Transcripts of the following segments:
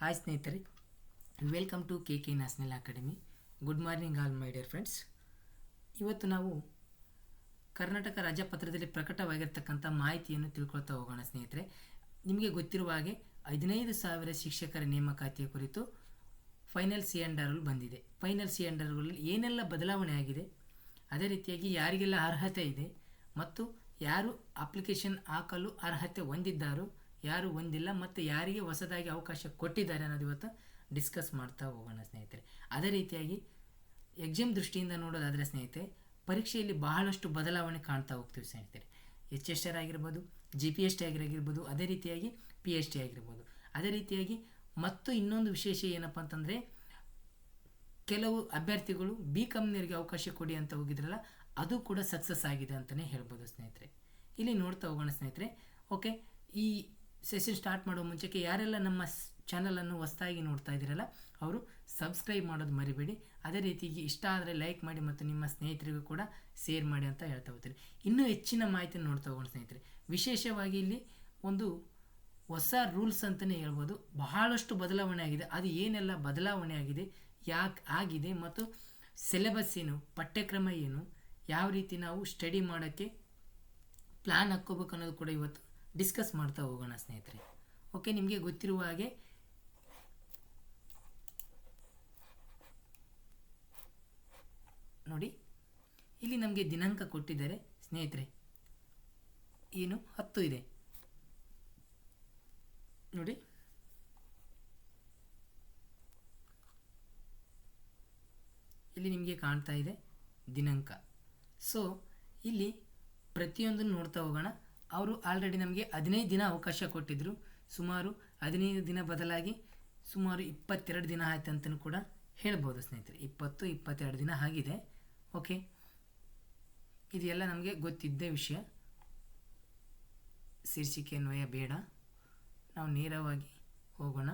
Hi ಸ್ನೇಹಿತರೆ, welcome to K national academy. Good morning all my dear friends. ಇವತ್ತು ನಾವು ಕರ್ನಾಟಕ ರಾಜ್ಯಪತ್ರದಲ್ಲಿ ಪ್ರಕಟವಾಗಿರ್ತಕ್ಕಂಥ ಮಾಹಿತಿಯನ್ನು ತಿಳ್ಕೊಳ್ತಾ ಹೋಗೋಣ ಸ್ನೇಹಿತರೆ. ನಿಮಗೆ ಗೊತ್ತಿರುವ ಹಾಗೆ 15,000 ಶಿಕ್ಷಕರ ನೇಮಕಾತಿಯ ಕುರಿತು ಫೈನಲ್ ಸಿ ಆ್ಯಂಡ್ ಆರ್ ಬಂದಿದೆ. ಫೈನಲ್ ಸಿ ಆ್ಯಂಡ್ ಆರ್ಗಳಲ್ಲಿ ಏನೆಲ್ಲ ಬದಲಾವಣೆ ಆಗಿದೆ, ಅದೇ ರೀತಿಯಾಗಿ ಯಾರಿಗೆಲ್ಲ ಅರ್ಹತೆ ಇದೆ ಮತ್ತು ಯಾರು ಅಪ್ಲಿಕೇಶನ್ ಹಾಕಲು ಅರ್ಹತೆ ಹೊಂದಿದ್ದಾರೋ, ಯಾರು ಹೊಂದಿಲ್ಲ ಮತ್ತು ಯಾರಿಗೆ ಹೊಸದಾಗಿ ಅವಕಾಶ ಕೊಟ್ಟಿದ್ದಾರೆ ಅನ್ನೋದು ಇವತ್ತು ಡಿಸ್ಕಸ್ ಮಾಡ್ತಾ ಹೋಗೋಣ ಸ್ನೇಹಿತರೆ. ಅದೇ ರೀತಿಯಾಗಿ ಎಕ್ಸಾಮ್ ದೃಷ್ಟಿಯಿಂದ ನೋಡೋದಾದರೆ ಸ್ನೇಹಿತರೆ, ಪರೀಕ್ಷೆಯಲ್ಲಿ ಬಹಳಷ್ಟು ಬದಲಾವಣೆ ಕಾಣ್ತಾ ಹೋಗ್ತೀವಿ ಸ್ನೇಹಿತರೆ. HSR ಆಗಿರ್ಬೋದು, GPST ಆಗಿರ್ಬೋದು, ಅದೇ ರೀತಿಯಾಗಿ PST ಆಗಿರ್ಬೋದು. ಅದೇ ರೀತಿಯಾಗಿ ಮತ್ತು ಇನ್ನೊಂದು ವಿಶೇಷ ಏನಪ್ಪ ಅಂತಂದರೆ, ಕೆಲವು ಅಭ್ಯರ್ಥಿಗಳು BComನವರಿಗೆ ಅವಕಾಶ ಕೊಡಿ ಅಂತ ಹೋಗಿದ್ರಲ್ಲ, ಅದು ಕೂಡ ಸಕ್ಸಸ್ ಆಗಿದೆ ಅಂತಲೇ ಹೇಳ್ಬೋದು ಸ್ನೇಹಿತರೆ. ಇಲ್ಲಿ ನೋಡ್ತಾ ಹೋಗೋಣ ಸ್ನೇಹಿತರೆ. ಓಕೆ, ಈ ಸೆಷನ್ ಸ್ಟಾರ್ಟ್ ಮಾಡೋ ಮುಂಚೆಗೆ ಯಾರೆಲ್ಲ ನಮ್ಮ ಚಾನಲನ್ನು ಹೊಸದಾಗಿ ನೋಡ್ತಾ ಇದ್ದೀರಲ್ಲ, ಅವರು ಸಬ್ಸ್ಕ್ರೈಬ್ ಮಾಡೋದು ಮರಿಬೇಡಿ. ಅದೇ ರೀತಿಯಾಗಿ ಇಷ್ಟ ಆದರೆ ಲೈಕ್ ಮಾಡಿ ಮತ್ತು ನಿಮ್ಮ ಸ್ನೇಹಿತರಿಗೂ ಕೂಡ ಶೇರ್ ಮಾಡಿ ಅಂತ ಹೇಳ್ತಾ ಹೋಗ್ತೀರಿ. ಇನ್ನೂ ಹೆಚ್ಚಿನ ಮಾಹಿತಿಯನ್ನು ನೋಡ್ತಾ ಹೋಗೋಣ ಸ್ನೇಹಿತರೆ. ವಿಶೇಷವಾಗಿ ಇಲ್ಲಿ ಒಂದು ಹೊಸ ರೂಲ್ಸ್ ಅಂತಲೇ ಹೇಳ್ಬೋದು. ಬಹಳಷ್ಟು ಬದಲಾವಣೆ ಆಗಿದೆ. ಅದು ಏನೆಲ್ಲ ಬದಲಾವಣೆ ಆಗಿದೆ, ಯಾಕೆ ಆಗಿದೆ ಮತ್ತು ಸಿಲೆಬಸ್ ಏನು, ಪಠ್ಯಕ್ರಮ ಏನು, ಯಾವ ರೀತಿ ನಾವು ಸ್ಟಡಿ ಮಾಡೋಕ್ಕೆ ಪ್ಲ್ಯಾನ್ ಹಾಕ್ಕೋಬೇಕು ಅನ್ನೋದು ಕೂಡ ಇವತ್ತು ಡಿಸ್ಕಸ್ ಮಾಡ್ತಾ ಹೋಗೋಣ ಸ್ನೇಹಿತರೆ. ಓಕೆ, ನಿಮಗೆ ಗೊತ್ತಿರುವ ಹಾಗೆ ನೋಡಿ, ಇಲ್ಲಿ ನಮಗೆ ದಿನಾಂಕ ಕೊಟ್ಟಿದ್ದಾರೆ ಸ್ನೇಹಿತರೆ. ಏನು 10 ಇದೆ ನೋಡಿ. ಇಲ್ಲಿ ನಿಮಗೆ ಕಾಣ್ತಾ ಇದೆ ದಿನಾಂಕ. ಸೊ ಇಲ್ಲಿ ಪ್ರತಿಯೊಂದನ್ನು ನೋಡ್ತಾ ಹೋಗೋಣ. ಅವರು ಆಲ್ರೆಡಿ ನಮಗೆ 15 ದಿನ ಅವಕಾಶ ಕೊಟ್ಟಿದ್ದರು. ಸುಮಾರು 15 ದಿನ ಬದಲಾಗಿ ಸುಮಾರು 22 ದಿನ ಆಯ್ತು ಅಂತಲೂ ಕೂಡ ಹೇಳ್ಬೋದು ಸ್ನೇಹಿತರೆ. 22 ದಿನ ಆಗಿದೆ. ಓಕೆ, ಇದೆಲ್ಲ ನಮಗೆ ಗೊತ್ತಿದ್ದ ವಿಷಯ. ಶೀರ್ಷಿಕೆ ಅನ್ವಯ ಬೇಡ, ನಾವು ನೇರವಾಗಿ ಹೋಗೋಣ.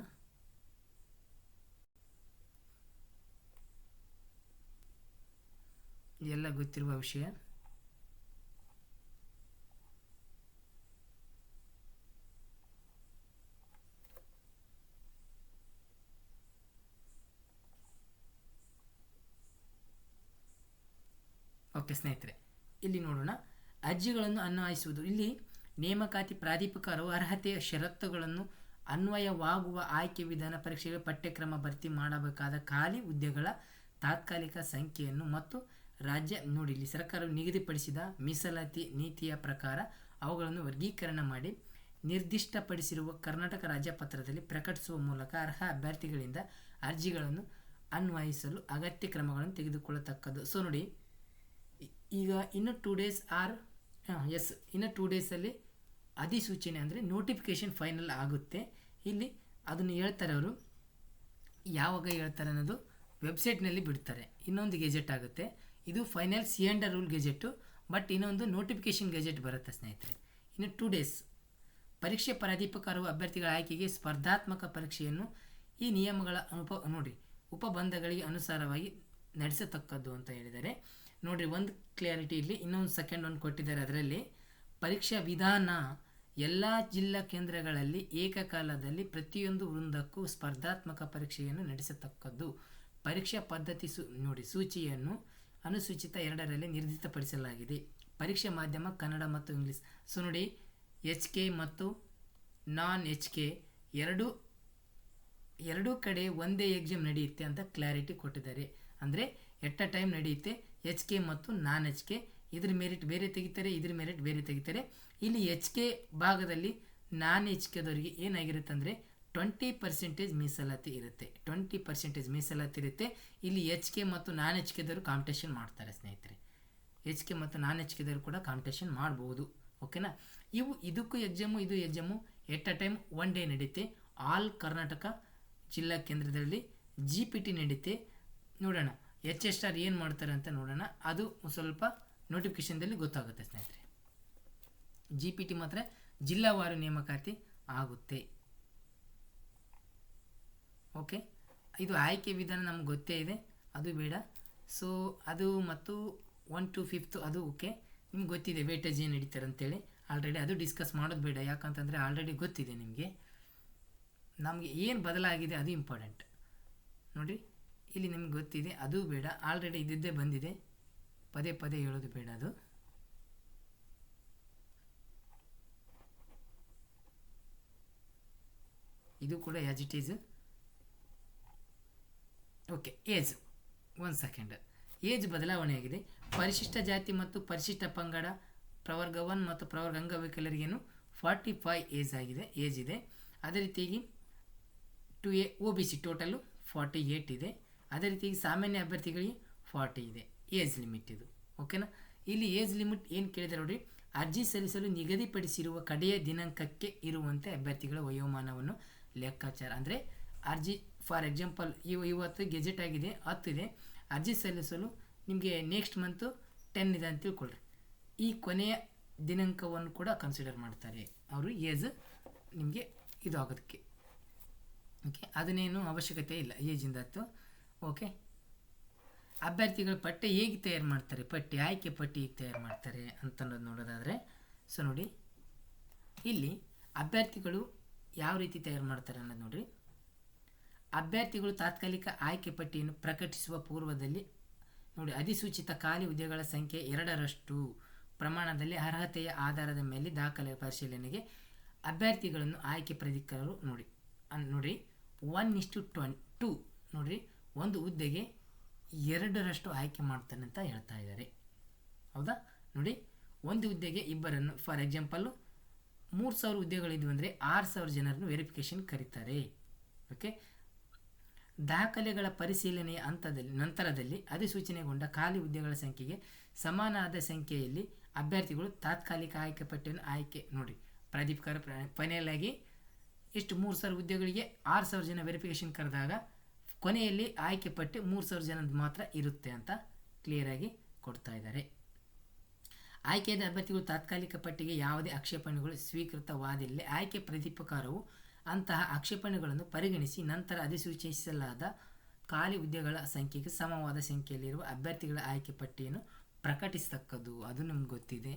ಇದೆಲ್ಲ ಗೊತ್ತಿರುವ ವಿಷಯ. ಓಕೆ ಸ್ನೇಹಿತರೆ, ಇಲ್ಲಿ ನೋಡೋಣ. ಅರ್ಜಿಗಳನ್ನು ಅನ್ವಯಿಸುವುದು. ಇಲ್ಲಿ ನೇಮಕಾತಿ ಪ್ರಾಧಿಕಾರವು ಅರ್ಹತೆಯ ಷರತ್ತುಗಳನ್ನು ಅನ್ವಯವಾಗುವ ಆಯ್ಕೆ ವಿಧಾನ ಪರೀಕ್ಷೆಗೆ ಪಠ್ಯಕ್ರಮ ಭರ್ತಿ ಮಾಡಬೇಕಾದ ಖಾಲಿ ಹುದ್ದೆಗಳ ತಾತ್ಕಾಲಿಕ ಸಂಖ್ಯೆಯನ್ನು ಮತ್ತು ರಾಜ್ಯ ನೋಡಿ ಇಲ್ಲಿ ಸರ್ಕಾರವು ನಿಗದಿಪಡಿಸಿದ ಮೀಸಲಾತಿ ನೀತಿಯ ಪ್ರಕಾರ ಅವುಗಳನ್ನು ವರ್ಗೀಕರಣ ಮಾಡಿ ನಿರ್ದಿಷ್ಟಪಡಿಸಿರುವ ಕರ್ನಾಟಕ ರಾಜ್ಯಪತ್ರದಲ್ಲಿ ಪ್ರಕಟಿಸುವ ಮೂಲಕ ಅರ್ಹ ಅಭ್ಯರ್ಥಿಗಳಿಂದ ಅರ್ಜಿಗಳನ್ನು ಅನ್ವಯಿಸಲು ಅಗತ್ಯ ಕ್ರಮಗಳನ್ನು ತೆಗೆದುಕೊಳ್ಳತಕ್ಕದ್ದು. ಸೊ ನೋಡಿ, ಈಗ ಇನ್ನು 2 ಡೇಸ್ ಇನ್ನು 2 ಡೇಸಲ್ಲಿ ಅಧಿಸೂಚನೆ ಅಂದರೆ ನೋಟಿಫಿಕೇಷನ್ ಫೈನಲ್ ಆಗುತ್ತೆ. ಇಲ್ಲಿ ಅದನ್ನು ಹೇಳ್ತಾರೆ ಅವರು. ಯಾವಾಗ ಹೇಳ್ತಾರೆ ಅನ್ನೋದು ವೆಬ್ಸೈಟ್ನಲ್ಲಿ ಬಿಡ್ತಾರೆ. ಇನ್ನೊಂದು ಗೆಜೆಟ್ ಆಗುತ್ತೆ. ಇದು final C and R rule gazette, but ಇನ್ನೊಂದು ನೋಟಿಫಿಕೇಷನ್ ಗೆಜೆಟ್ ಬರುತ್ತೆ ಸ್ನೇಹಿತರೆ. ಇನ್ನು 2 ಡೇಸ್. ಪರೀಕ್ಷೆ ಪ್ರಾಧಿಕಾರವು ಅಭ್ಯರ್ಥಿಗಳ ಆಯ್ಕೆಗೆ ಸ್ಪರ್ಧಾತ್ಮಕ ಪರೀಕ್ಷೆಯನ್ನು ಈ ನಿಯಮಗಳ ಉಪಬಂಧಗಳಿಗೆ ಅನುಸಾರವಾಗಿ ನಡೆಸತಕ್ಕದ್ದು ಅಂತ ಹೇಳಿದ್ದಾರೆ. ನೋಡಿರಿ, ಒಂದು ಕ್ಲಿಯರಿಟಿ ಇಲ್ಲಿ ಇನ್ನೊಂದು ಸೆಕೆಂಡ್ ಒಂದು ಕೊಟ್ಟಿದ್ದಾರೆ. ಅದರಲ್ಲಿ ಪರೀಕ್ಷಾ ವಿಧಾನ ಎಲ್ಲ ಜಿಲ್ಲಾ ಕೇಂದ್ರಗಳಲ್ಲಿ ಏಕಕಾಲದಲ್ಲಿ ಪ್ರತಿಯೊಂದು ವೃಂದಕ್ಕೂ ಸ್ಪರ್ಧಾತ್ಮಕ ಪರೀಕ್ಷೆಯನ್ನು ನಡೆಸತಕ್ಕದ್ದು. ಪರೀಕ್ಷಾ ಪದ್ಧತಿ ಸೂಚಿಯನ್ನು ಅನುಸೂಚಿತ 2ರಲ್ಲಿ ನಿರ್ದಿಷ್ಟಪಡಿಸಲಾಗಿದೆ. ಪರೀಕ್ಷೆ ಮಾಧ್ಯಮ ಕನ್ನಡ ಮತ್ತು ಇಂಗ್ಲೀಷ್. ಸೊ ನೋಡಿ, HK ಮತ್ತು ನಾನ್ HK ಎರಡೂ ಕಡೆ ಒಂದೇ ಎಕ್ಸಾಮ್ ನಡೆಯುತ್ತೆ ಅಂತ ಕ್ಲಾರಿಟಿ ಕೊಟ್ಟಿದ್ದಾರೆ. ಅಂದರೆ ಎಟ್ ಅ ಟೈಮ್ ನಡೆಯುತ್ತೆ. HK ಮತ್ತು ನಾನ್ HK, ಇದ್ರ ಮೆರಿಟ್ ಬೇರೆ ತೆಗಿತಾರೆ, ಇದ್ರ ಮೆರಿಟ್ ಬೇರೆ ತೆಗಿತಾರೆ. ಇಲ್ಲಿ HK ಭಾಗದಲ್ಲಿ ನಾನ್ HKದವರಿಗೆ ಏನಾಗಿರುತ್ತೆ ಅಂದರೆ 20% ಮೀಸಲಾತಿ ಇರುತ್ತೆ. 20% ಮೀಸಲಾತಿ ಇರುತ್ತೆ. ಇಲ್ಲಿ HK ಮತ್ತು ನಾನ್ HKದವರು ಕಾಂಪಿಟೇಷನ್ ಮಾಡ್ತಾರೆ ಸ್ನೇಹಿತರೆ. HK ಮತ್ತು ನಾನ್ HKದವರು ಕೂಡ ಕಾಂಪಿಟೇಷನ್ ಮಾಡ್ಬೋದು. ಓಕೆನಾ. ಇದಕ್ಕೂ ಎಕ್ಸಾಮು ಇದು ಎಕ್ಸಾಮು ಎಟ್ ಅ ಟೈಮ್ 1 ಡೇ ನಡೆಯುತ್ತೆ. ಆಲ್ ಕರ್ನಾಟಕ ಜಿಲ್ಲಾ ಕೇಂದ್ರದಲ್ಲಿ GPT ನಡೆಯುತ್ತೆ. ನೋಡೋಣ HSR ಏನು ಮಾಡ್ತಾರೆ ಅಂತ ನೋಡೋಣ. ಅದು ಸ್ವಲ್ಪ ನೋಟಿಫಿಕೇಷನ್ದಲ್ಲಿ ಗೊತ್ತಾಗುತ್ತೆ ಸ್ನೇಹಿತರೆ. GPT ಮಾತ್ರ ಜಿಲ್ಲಾವಾರು ನೇಮಕಾತಿ ಆಗುತ್ತೆ. ಓಕೆ, ಇದು ಆಯ್ಕೆ ವಿಧಾನ ನಮ್ಗೆ ಗೊತ್ತೇ ಇದೆ, ಅದು ಬೇಡ. ಸೊ ಅದು ಮತ್ತು 1 to 5th ಅದು ಓಕೆ, ನಿಮ್ಗೆ ಗೊತ್ತಿದೆ ವೇಟೇಜ್ ಏನು ನಡೀತಾರೆ ಅಂತೇಳಿ. ಆಲ್ರೆಡಿ ಅದು ಡಿಸ್ಕಸ್ ಮಾಡೋದು ಬೇಡ, ಯಾಕಂತಂದರೆ ಆಲ್ರೆಡಿ ಗೊತ್ತಿದೆ ನಿಮಗೆ. ನಮಗೆ ಏನು ಬದಲಾಗಿದೆ ಅದು ಇಂಪಾರ್ಟೆಂಟ್ ನೋಡಿ. ಇಲ್ಲಿ ನಿಮ್ಗೆ ಗೊತ್ತಿದೆ, ಅದು ಬೇಡ, ಆಲ್ರೆಡಿ ಇದ್ದಿದ್ದೇ ಬಂದಿದೆ, ಪದೇ ಪದೇ ಹೇಳೋದು ಬೇಡ. ಅದು ಇದು ಕೂಡ as it is. Okay, age 1 second. Age ಬದಲಾವಣೆಯಾಗಿದೆ. ಪರಿಶಿಷ್ಟ ಜಾತಿ ಮತ್ತು ಪರಿಶಿಷ್ಟ ಪಂಗಡ, ಪ್ರವರ್ಗ 1 ಮತ್ತು ಪ್ರವರ್ಗ ಅಂಗವಿಕಲರಿಗೇನು 45 ಏಜ್ ಇದೆ. ಅದೇ ರೀತಿಯಾಗಿ 2A OBC ಟೋಟಲು 48 ಇದೆ. ಅದೇ ರೀತಿಯಾಗಿ ಸಾಮಾನ್ಯ ಅಭ್ಯರ್ಥಿಗಳಿಗೆ 40 ಇದೆ ಏಜ್ ಲಿಮಿಟ್ ಇದು. ಓಕೆನಾ. ಇಲ್ಲಿ ಏಜ್ ಲಿಮಿಟ್ ಏನು ಕೇಳಿದರೆ ನೋಡಿ, ಅರ್ಜಿ ಸಲ್ಲಿಸಲು ನಿಗದಿಪಡಿಸಿರುವ ಕಡೆಯ ದಿನಾಂಕಕ್ಕೆ ಇರುವಂತೆ ಅಭ್ಯರ್ಥಿಗಳ ವಯೋಮಾನವನ್ನು ಲೆಕ್ಕಾಚಾರ. ಅಂದರೆ ಅರ್ಜಿ ಫಾರ್ ಎಕ್ಸಾಂಪಲ್ ಇವತ್ತು ಗೆಜೆಟ್ ಆಗಿದೆ 10 ಇದೆ, ಅರ್ಜಿ ಸಲ್ಲಿಸಲು ನಿಮಗೆ ನೆಕ್ಸ್ಟ್ ಮಂತು 10 ಇದೆ ಅಂತ ತಿಳ್ಕೊಳ್ರಿ. ಈ ಕೊನೆಯ ದಿನಾಂಕವನ್ನು ಕೂಡ ಕನ್ಸಿಡರ್ ಮಾಡ್ತಾರೆ ಅವರು ಏಜ್ ನಿಮಗೆ ಇದು ಆಗೋದಕ್ಕೆ. ಓಕೆ, ಅದನ್ನೇನು ಅವಶ್ಯಕತೆ ಇಲ್ಲ ಏಜಿಂದತ್ತು. ಓಕೆ, ಅಭ್ಯರ್ಥಿಗಳ ಪಟ್ಟಿ ಹೇಗೆ ತಯಾರು ಮಾಡ್ತಾರೆ, ಆಯ್ಕೆ ಪಟ್ಟಿ ಹೇಗೆ ತಯಾರು ಮಾಡ್ತಾರೆ ಅಂತನ್ನೋದು ನೋಡೋದಾದರೆ, ಸೊ ನೋಡಿ ಇಲ್ಲಿ ಅಭ್ಯರ್ಥಿಗಳು ಯಾವ ರೀತಿ ತಯಾರು ಮಾಡ್ತಾರೆ ಅನ್ನೋದು ನೋಡಿರಿ. ಅಭ್ಯರ್ಥಿಗಳು ತಾತ್ಕಾಲಿಕ ಆಯ್ಕೆ ಪಟ್ಟಿಯನ್ನು ಪ್ರಕಟಿಸುವ ಪೂರ್ವದಲ್ಲಿ ನೋಡಿ, ಅಧಿಸೂಚಿತ ಖಾಲಿ ಹುದ್ದೆಗಳ ಸಂಖ್ಯೆ 2ರಷ್ಟು ಪ್ರಮಾಣದಲ್ಲಿ ಅರ್ಹತೆಯ ಆಧಾರದ ಮೇಲೆ ದಾಖಲೆ ಪರಿಶೀಲನೆಗೆ ಅಭ್ಯರ್ಥಿಗಳನ್ನು ಆಯ್ಕೆ ಪ್ರಾಧಿಕಾರರು ನೋಡಿ 1:2 ನೋಡಿರಿ, ಒಂದು ಹುದ್ದೆಗೆ 2ರಷ್ಟು ಆಯ್ಕೆ ಮಾಡ್ತಾನೆ ಅಂತ ಹೇಳ್ತಾ ಇದ್ದಾರೆ. ಹೌದಾ. ನೋಡಿ, ಒಂದು ಹುದ್ದೆಗೆ ಇಬ್ಬರನ್ನು, ಫಾರ್ ಎಕ್ಸಾಂಪಲ್ಲು 3000 ಹುದ್ದೆಗಳಿದ್ವು ಅಂದರೆ 6000 ಜನರನ್ನು ವೆರಿಫಿಕೇಷನ್ ಕರೀತಾರೆ. ಓಕೆ, ದಾಖಲೆಗಳ ಪರಿಶೀಲನೆಯ ನಂತರದಲ್ಲಿ ಅಧಿಸೂಚನೆಗೊಂಡ ಖಾಲಿ ಹುದ್ದೆಗಳ ಸಂಖ್ಯೆಗೆ ಸಮಾನವಾದ ಸಂಖ್ಯೆಯಲ್ಲಿ ಅಭ್ಯರ್ಥಿಗಳು ತಾತ್ಕಾಲಿಕ ಆಯ್ಕೆ ಪಟ್ಟಿಯನ್ನು ಆಯ್ಕೆ ನೋಡಿ ಪ್ರಾಧಿಕಾರ ಫೈನಲ್ ಆಗಿ ಎಷ್ಟು 3000 ಹುದ್ದೆಗಳಿಗೆ 6000 ಜನ ವೆರಿಫಿಕೇಷನ್ ಕರೆದಾಗ ಕೊನೆಯಲ್ಲಿ ಆಯ್ಕೆ ಪಟ್ಟಿ 3000 ಜನದ ಮಾತ್ರ ಇರುತ್ತೆ ಅಂತ ಕ್ಲಿಯರಾಗಿ ಕೊಡ್ತಾ ಇದ್ದಾರೆ. ಆಯ್ಕೆಯಾದ ಅಭ್ಯರ್ಥಿಗಳು ತಾತ್ಕಾಲಿಕ ಪಟ್ಟಿಗೆ ಯಾವುದೇ ಆಕ್ಷೇಪಣೆಗಳು ಸ್ವೀಕೃತವಾದಲ್ಲಿ ಆಯ್ಕೆ ಪ್ರಾಧಿಕಾರವು ಅಂತಹ ಆಕ್ಷೇಪಣೆಗಳನ್ನು ಪರಿಗಣಿಸಿ ನಂತರ ಅಧಿಸೂಚಿಸಲಾದ ಖಾಲಿ ಹುದ್ದೆಗಳ ಸಂಖ್ಯೆಗೆ ಸಮವಾದ ಸಂಖ್ಯೆಯಲ್ಲಿರುವ ಅಭ್ಯರ್ಥಿಗಳ ಆಯ್ಕೆ ಪಟ್ಟಿಯನ್ನು ಪ್ರಕಟಿಸತಕ್ಕದ್ದು. ಅದು ನಮ್ಗೆ ಗೊತ್ತಿದೆ.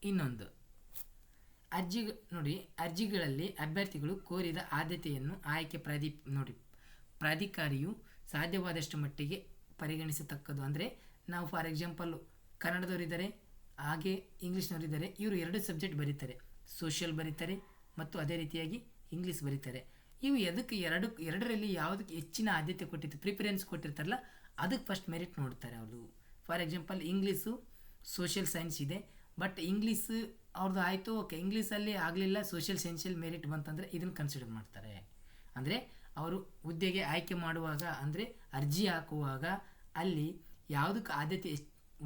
ಇನ್ನೊಂದು ಅರ್ಜಿಗಳಲ್ಲಿ ಅಭ್ಯರ್ಥಿಗಳು ಕೋರಿದ ಆದ್ಯತೆಯನ್ನು ಆಯ್ಕೆ ಪ್ರಾಧಿಕಾರಿಯು ಸಾಧ್ಯವಾದಷ್ಟು ಮಟ್ಟಿಗೆ ಪರಿಗಣಿಸತಕ್ಕದ್ದು. ಅಂದರೆ ನಾವು ಫಾರ್ ಎಕ್ಸಾಂಪಲ್ಲು ಕನ್ನಡದವರಿದ್ದಾರೆ, ಹಾಗೆ ಇಂಗ್ಲೀಷ್ನವರಿದ್ದಾರೆ, ಇವರು 2 ಸಬ್ಜೆಕ್ಟ್ ಬರೀತಾರೆ, ಸೋಷಿಯಲ್ ಬರೀತಾರೆ ಮತ್ತು ಅದೇ ರೀತಿಯಾಗಿ ಇಂಗ್ಲೀಷ್ ಬರೀತಾರೆ. ಇವು ಎದಕ್ಕೆ ಎರಡರಲ್ಲಿ ಯಾವುದಕ್ಕೆ ಹೆಚ್ಚಿನ ಆದ್ಯತೆ ಕೊಟ್ಟಿತ್ತು, ಪ್ರಿಫರೆನ್ಸ್ ಕೊಟ್ಟಿರ್ತಾರಲ್ಲ, ಅದಕ್ಕೆ ಫಸ್ಟ್ ಮೆರಿಟ್ ನೋಡ್ತಾರೆ ಅವರು. For example English social science ಇದೆ, ಬಟ್ ಇಂಗ್ಲೀಷ್ ಅವ್ರದ್ದು ಆಯಿತು, ಓಕೆ, ಇಂಗ್ಲೀಷಲ್ಲಿ ಆಗಲಿಲ್ಲ, ಸೋಷಿಯಲ್ ಸೈನ್ಸಲ್ಲಿ ಮೆರಿಟ್ ಬಂತಂದರೆ ಇದನ್ನು ಕನ್ಸಿಡರ್ ಮಾಡ್ತಾರೆ. ಅಂದರೆ ಅವರು ಹುದ್ದೆಗೆ ಆಯ್ಕೆ ಮಾಡುವಾಗ, ಅಂದರೆ ಅರ್ಜಿ ಹಾಕುವಾಗ ಅಲ್ಲಿ ಯಾವುದಕ್ಕೆ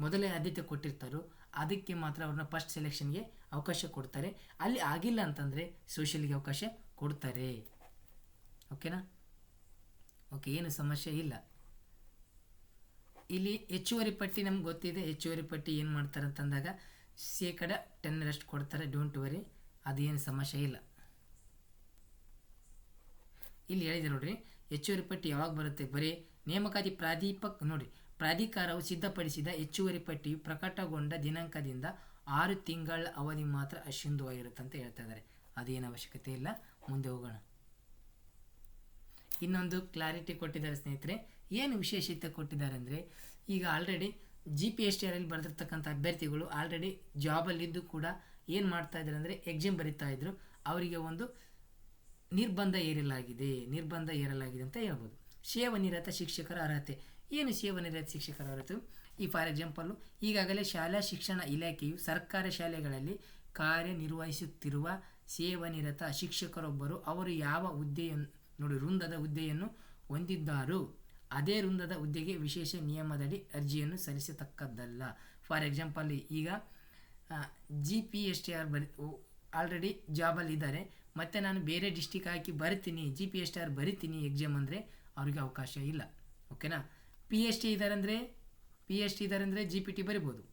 ಮೊದಲೇ ಆದ್ಯತೆ ಕೊಟ್ಟಿರ್ತಾರೋ ಅದಕ್ಕೆ ಮಾತ್ರ ಅವ್ರನ್ನ ಫಸ್ಟ್ ಸೆಲೆಕ್ಷನ್ಗೆ ಅವಕಾಶ ಕೊಡ್ತಾರೆ. ಅಲ್ಲಿ ಆಗಿಲ್ಲ ಅಂತಂದರೆ ಸೋಷಿಯಲ್ಗೆ ಅವಕಾಶ ಕೊಡ್ತಾರೆ. ಓಕೆನಾ. ಓಕೆ, ಏನು ಸಮಸ್ಯೆ ಇಲ್ಲ. ಇಲ್ಲಿ ಹೆಚ್ಚುವರಿ ಪಟ್ಟಿ ನಮ್ಗೆ ಗೊತ್ತಿದೆ. ಹೆಚ್ಚುವರಿ ಪಟ್ಟಿ ಏನು ಮಾಡ್ತಾರೆ ಅಂತಂದಾಗ 10% ಕೊಡ್ತಾರೆ, ಡೋಂಟ್ ವರಿ, ಅದೇನು ಸಮಸ್ಯೆ ಇಲ್ಲ. ಇಲ್ಲಿ ಹೇಳಿದೆ ನೋಡ್ರಿ, ಹೆಚ್ಚುವರಿ ಪಟ್ಟಿ ಯಾವಾಗ ಬರುತ್ತೆ, ಬರೀ ನೇಮಕಾತಿ ಪ್ರಾಧಿಕಾರವು ಸಿದ್ಧಪಡಿಸಿದ ಹೆಚ್ಚುವರಿ ಪಟ್ಟಿಯು ಪ್ರಕಟಗೊಂಡ ದಿನಾಂಕದಿಂದ 6 ತಿಂಗಳ ಅವಧಿ ಮಾತ್ರ ಅಶುದ್ಧವಾಗಿರುತ್ತೆ ಅಂತ ಹೇಳ್ತಾ ಇದ್ದಾರೆ. ಅದೇನು ಅವಶ್ಯಕತೆ ಇಲ್ಲ. ಮುಂದೆ ಹೋಗೋಣ. ಇನ್ನೊಂದು ಕ್ಲಾರಿಟಿ ಕೊಟ್ಟಿದ್ದಾರೆ ಸ್ನೇಹಿತರೆ. ಏನು ವಿಶೇಷತೆ ಕೊಟ್ಟಿದ್ದಾರೆ ಅಂದರೆ, ಈಗ ಆಲ್ರೆಡಿ GPSTR ಬರೆದಿರ್ತಕ್ಕಂಥ ಅಭ್ಯರ್ಥಿಗಳು ಆಲ್ರೆಡಿ ಜಾಬಲ್ಲಿದ್ದು ಕೂಡ ಏನು ಮಾಡ್ತಾ ಇದ್ದಾರೆ ಅಂದರೆ ಎಕ್ಸಾಮ್ ಬರಿತಾ ಇದ್ರು, ಅವರಿಗೆ ಒಂದು ನಿರ್ಬಂಧ ಏರಲಾಗಿದೆ ಅಂತ ಹೇಳ್ಬೋದು. ಸೇವಾನಿರತ ಶಿಕ್ಷಕರ ಅರ್ಹತೆ ಏನು? ಸೇವಾನಿರತ ಶಿಕ್ಷಕರ ಅರ್ಹತೆ ಈ ಫಾರ್ ಎಕ್ಸಾಂಪಲ್ಲು ಈಗಾಗಲೇ ಶಾಲಾ ಶಿಕ್ಷಣ ಇಲಾಖೆಯು ಸರ್ಕಾರಿ ಶಾಲೆಗಳಲ್ಲಿ ಕಾರ್ಯನಿರ್ವಹಿಸುತ್ತಿರುವ ಸೇವಾನಿರತ ಶಿಕ್ಷಕರೊಬ್ಬರು ಅವರು ಯಾವ ವೃಂದದ ಹುದ್ದೆಯನ್ನು ಹೊಂದಿದ್ದಾರೋ ಅದೇ ವೃಂದದ ಹುದ್ದೆಗೆ ವಿಶೇಷ ನಿಯಮದಡಿ ಅರ್ಜಿಯನ್ನು ಸಲ್ಲಿಸತಕ್ಕದ್ದಲ್ಲ. ಫಾರ್ ಎಕ್ಸಾಂಪಲ್ ಈಗ GPSTR ಆಲ್ರೆಡಿ ಜಾಬಲ್ಲಿದ್ದಾರೆ, ಮತ್ತು ನಾನು ಬೇರೆ ಡಿಸ್ಟಿಕ್ ಹಾಕಿ ಬರ್ತೀನಿ, GPSTR ಬರಿತೀನಿ ಎಕ್ಸಾಮ್ ಅಂದರೆ ಅವ್ರಿಗೆ ಅವಕಾಶ ಇಲ್ಲ. ಓಕೆನಾ. PST ಇದ್ದಾರೆ ಅಂದರೆ GPT ಬರಿಬೋದು,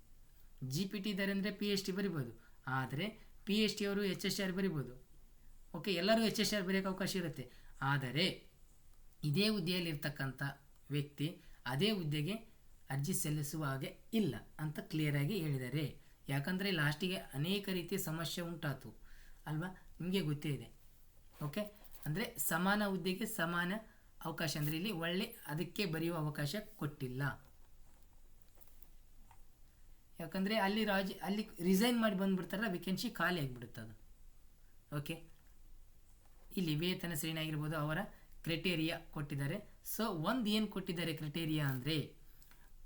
GPT ಇದ್ದಾರೆ ಅಂದರೆ PST ಬರಿಬೋದು. ಆದರೆ PST ಅವರು HSR ಬರಿಬೋದು. ಓಕೆ, ಎಲ್ಲರೂ HSR ಬರೆಯೋಕ್ಕೆ ಅವಕಾಶ ಇರುತ್ತೆ. ಆದರೆ ಇದೇ ಹುದ್ದೆಯಲ್ಲಿರ್ತಕ್ಕಂಥ ವ್ಯಕ್ತಿ ಅದೇ ಹುದ್ದೆಗೆ ಅರ್ಜಿ ಸಲ್ಲಿಸುವ ಹಾಗೆ ಇಲ್ಲ ಅಂತ ಕ್ಲಿಯರಾಗಿ ಹೇಳಿದ್ದಾರೆ. ಯಾಕಂದರೆ ಲಾಸ್ಟಿಗೆ ಅನೇಕ ರೀತಿಯ ಸಮಸ್ಯೆ ಉಂಟಾಯಿತು ಅಲ್ವಾ. ನಿಮಗೆ ಗೊತ್ತೇ ಇದೆ. ಓಕೆ, ಅಂದರೆ ಸಮಾನ ಹುದ್ದೆಗೆ ಸಮಾನ ಅವಕಾಶ, ಅಂದರೆ ಇಲ್ಲಿ ಒಳ್ಳೆ ಅದಕ್ಕೆ ಬರೆಯುವ ಅವಕಾಶ ಕೊಟ್ಟಿಲ್ಲ. ಯಾಕಂದರೆ ಅಲ್ಲಿ ರಿಸೈನ್ ಮಾಡಿ ಬಂದುಬಿಡ್ತಾರಲ್ಲ, ವೇಕೆನ್ಸಿ ಖಾಲಿ ಆಗಿಬಿಡುತ್ತೆ ಅದು. ಓಕೆ, ಇಲ್ಲಿ ವೇತನ ಶ್ರೇಣಿ ಆಗಿರ್ಬೋದು, ಅವರ ಕ್ರೈಟೇರಿಯಾ ಕೊಟ್ಟಿದ್ದಾರೆ. ಸೊ ಒಂದು ಏನು ಕೊಟ್ಟಿದ್ದಾರೆ ಕ್ರೈಟೇರಿಯಾ ಅಂದರೆ,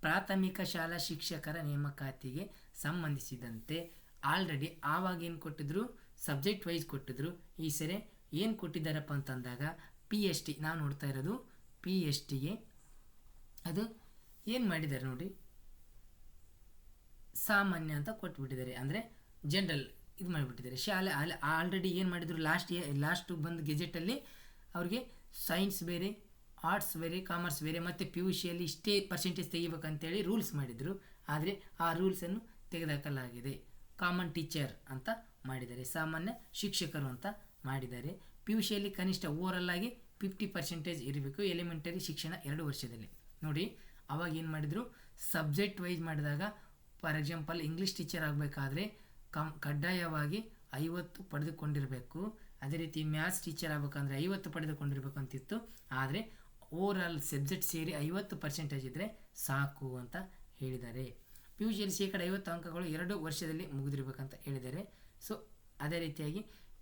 ಪ್ರಾಥಮಿಕ ಶಾಲಾ ಶಿಕ್ಷಕರ ನೇಮಕಾತಿಗೆ ಸಂಬಂಧಿಸಿದಂತೆ ಆಲ್ರೆಡಿ ಆವಾಗ ಏನು ಕೊಟ್ಟಿದ್ರು, ಸಬ್ಜೆಕ್ಟ್ ವೈಸ್ ಕೊಟ್ಟಿದ್ರು. ಈ ಸರಿ ಏನು ಕೊಟ್ಟಿದ್ದಾರಪ್ಪ ಅಂತಂದಾಗ PST ನಾವು ನೋಡ್ತಾ ಇರೋದು PSTಗೆ ಅದು ಏನು ಮಾಡಿದ್ದಾರೆ ನೋಡಿ, ಸಾಮಾನ್ಯ ಅಂತ ಕೊಟ್ಬಿಟ್ಟಿದ್ದಾರೆ. ಅಂದರೆ ಜನರಲ್ ಇದು ಮಾಡಿಬಿಟ್ಟಿದ್ದಾರೆ. ಶಾಲೆ ಆಲ್ರೆಡಿ ಏನು ಮಾಡಿದ್ರು, ಲಾಸ್ಟ್ ಬಂದು ಗೆಜೆಟಲ್ಲಿ ಅವ್ರಿಗೆ ಸೈನ್ಸ್ ಬೇರೆ, ಆರ್ಟ್ಸ್ ಬೇರೆ, ಕಾಮರ್ಸ್ ಬೇರೆ, ಮತ್ತು PUCಯಲ್ಲಿ ಇಷ್ಟೇ ಪರ್ಸೆಂಟೇಜ್ ತೆಗಿಬೇಕಂತೇಳಿ ರೂಲ್ಸ್ ಮಾಡಿದರು. ಆದರೆ ಆ ರೂಲ್ಸನ್ನು ತೆಗೆದುಹಾಕಲಾಗಿದೆ. ಕಾಮನ್ ಟೀಚರ್ ಅಂತ ಮಾಡಿದ್ದಾರೆ, ಸಾಮಾನ್ಯ ಶಿಕ್ಷಕರು ಅಂತ ಮಾಡಿದ್ದಾರೆ. PUCಯಲ್ಲಿ ಕನಿಷ್ಠ ಓವರಲ್ ಆಗಿ 50% ಇರಬೇಕು ಎಲಿಮೆಂಟರಿ ಶಿಕ್ಷಣ 2 ವರ್ಷದಲ್ಲಿ. ನೋಡಿ ಅವಾಗ ಏನು ಮಾಡಿದರು, ಸಬ್ಜೆಕ್ಟ್ ವೈಸ್ ಮಾಡಿದಾಗ ಫಾರ್ ಎಕ್ಸಾಂಪಲ್ ಇಂಗ್ಲೀಷ್ ಟೀಚರ್ ಆಗಬೇಕಾದ್ರೆ ಕಡ್ಡಾಯವಾಗಿ 50 ಪಡೆದುಕೊಂಡಿರಬೇಕು. ಅದೇ ರೀತಿ ಮ್ಯಾಥ್ಸ್ ಟೀಚರ್ ಆಗಬೇಕಂದ್ರೆ 50 ಪಡೆದುಕೊಂಡಿರಬೇಕು ಅಂತಿತ್ತು. ಆದರೆ ಓವರಾಲ್ ಸಬ್ಜೆಕ್ಟ್ ಸೇರಿ 50% ಇದ್ದರೆ ಸಾಕು ಅಂತ ಹೇಳಿದ್ದಾರೆ. PUCಯಲ್ಲಿ ಶೇಕಡ 50 ಅಂಕಗಳು 2 ವರ್ಷದಲ್ಲಿ ಮುಗಿದಿರಬೇಕಂತ ಹೇಳಿದ್ದಾರೆ. ಸೊ ಅದೇ ರೀತಿಯಾಗಿ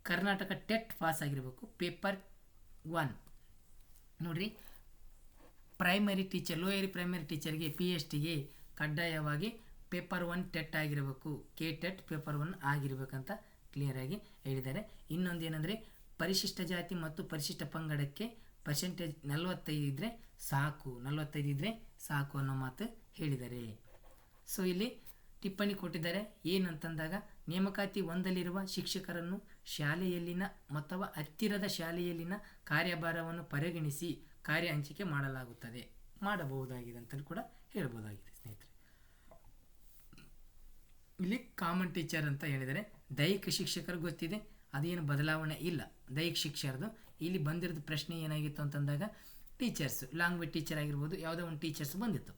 ಕರ್ನಾಟಕ ಟೆಟ್ ಪಾಸ್ ಆಗಿರಬೇಕು. ಪೇಪರ್ 1 ನೋಡಿರಿ, ಪ್ರೈಮರಿ ಟೀಚರ್, ಲೋಯರ್ ಪ್ರೈಮರಿ ಟೀಚರ್ಗೆ PSTಗೆ ಕಡ್ಡಾಯವಾಗಿ ಪೇಪರ್ 1 ಟೆಟ್ ಆಗಿರಬೇಕು, KTET ಪೇಪರ್ 1 ಆಗಿರಬೇಕಂತ ಕ್ಲಿಯರಾಗಿ ಹೇಳಿದ್ದಾರೆ. ಇನ್ನೊಂದು ಏನಂದರೆ, ಪರಿಶಿಷ್ಟ ಜಾತಿ ಮತ್ತು ಪರಿಶಿಷ್ಟ ಪಂಗಡಕ್ಕೆ ಪರ್ಸೆಂಟೇಜ್ 45 ಇದ್ದರೆ ಸಾಕು ಅನ್ನೋ ಮಾತು ಹೇಳಿದ್ದಾರೆ. ಸೊ ಇಲ್ಲಿ ಟಿಪ್ಪಣಿ ಕೊಟ್ಟಿದ್ದಾರೆ ಏನಂತಂದಾಗ, ನೇಮಕಾತಿ 1ದಲ್ಲಿರುವ ಶಿಕ್ಷಕರನ್ನು ಶಾಲೆಯಲ್ಲಿನ ಅಥವಾ ಹತ್ತಿರದ ಶಾಲೆಯಲ್ಲಿನ ಕಾರ್ಯಭಾರವನ್ನು ಪರಿಗಣಿಸಿ ಕಾರ್ಯ ಹಂಚಿಕೆ ಮಾಡಬಹುದಾಗಿದೆ ಅಂತ ಕೂಡ ಹೇಳ್ಬೋದಾಗಿದೆ ಸ್ನೇಹಿತರೆ. ಇಲ್ಲಿ ಕಾಮನ್ ಟೀಚರ್ ಅಂತ ಹೇಳಿದರೆ, ದೈಹಿಕ ಶಿಕ್ಷಕರು ಗೊತ್ತಿದೆ, ಅದೇನು ಬದಲಾವಣೆ ಇಲ್ಲ ದೈಹಿಕ ಶಿಕ್ಷಕರದು. ಇಲ್ಲಿ ಬಂದಿರೋದು ಪ್ರಶ್ನೆ ಏನಾಗಿತ್ತು ಅಂತಂದಾಗ, ಟೀಚರ್ಸ್, ಲ್ಯಾಂಗ್ವೇಜ್ ಟೀಚರ್ ಆಗಿರ್ಬೋದು, ಯಾವುದೋ ಒಂದು ಟೀಚರ್ಸ್ ಬಂದಿತ್ತು.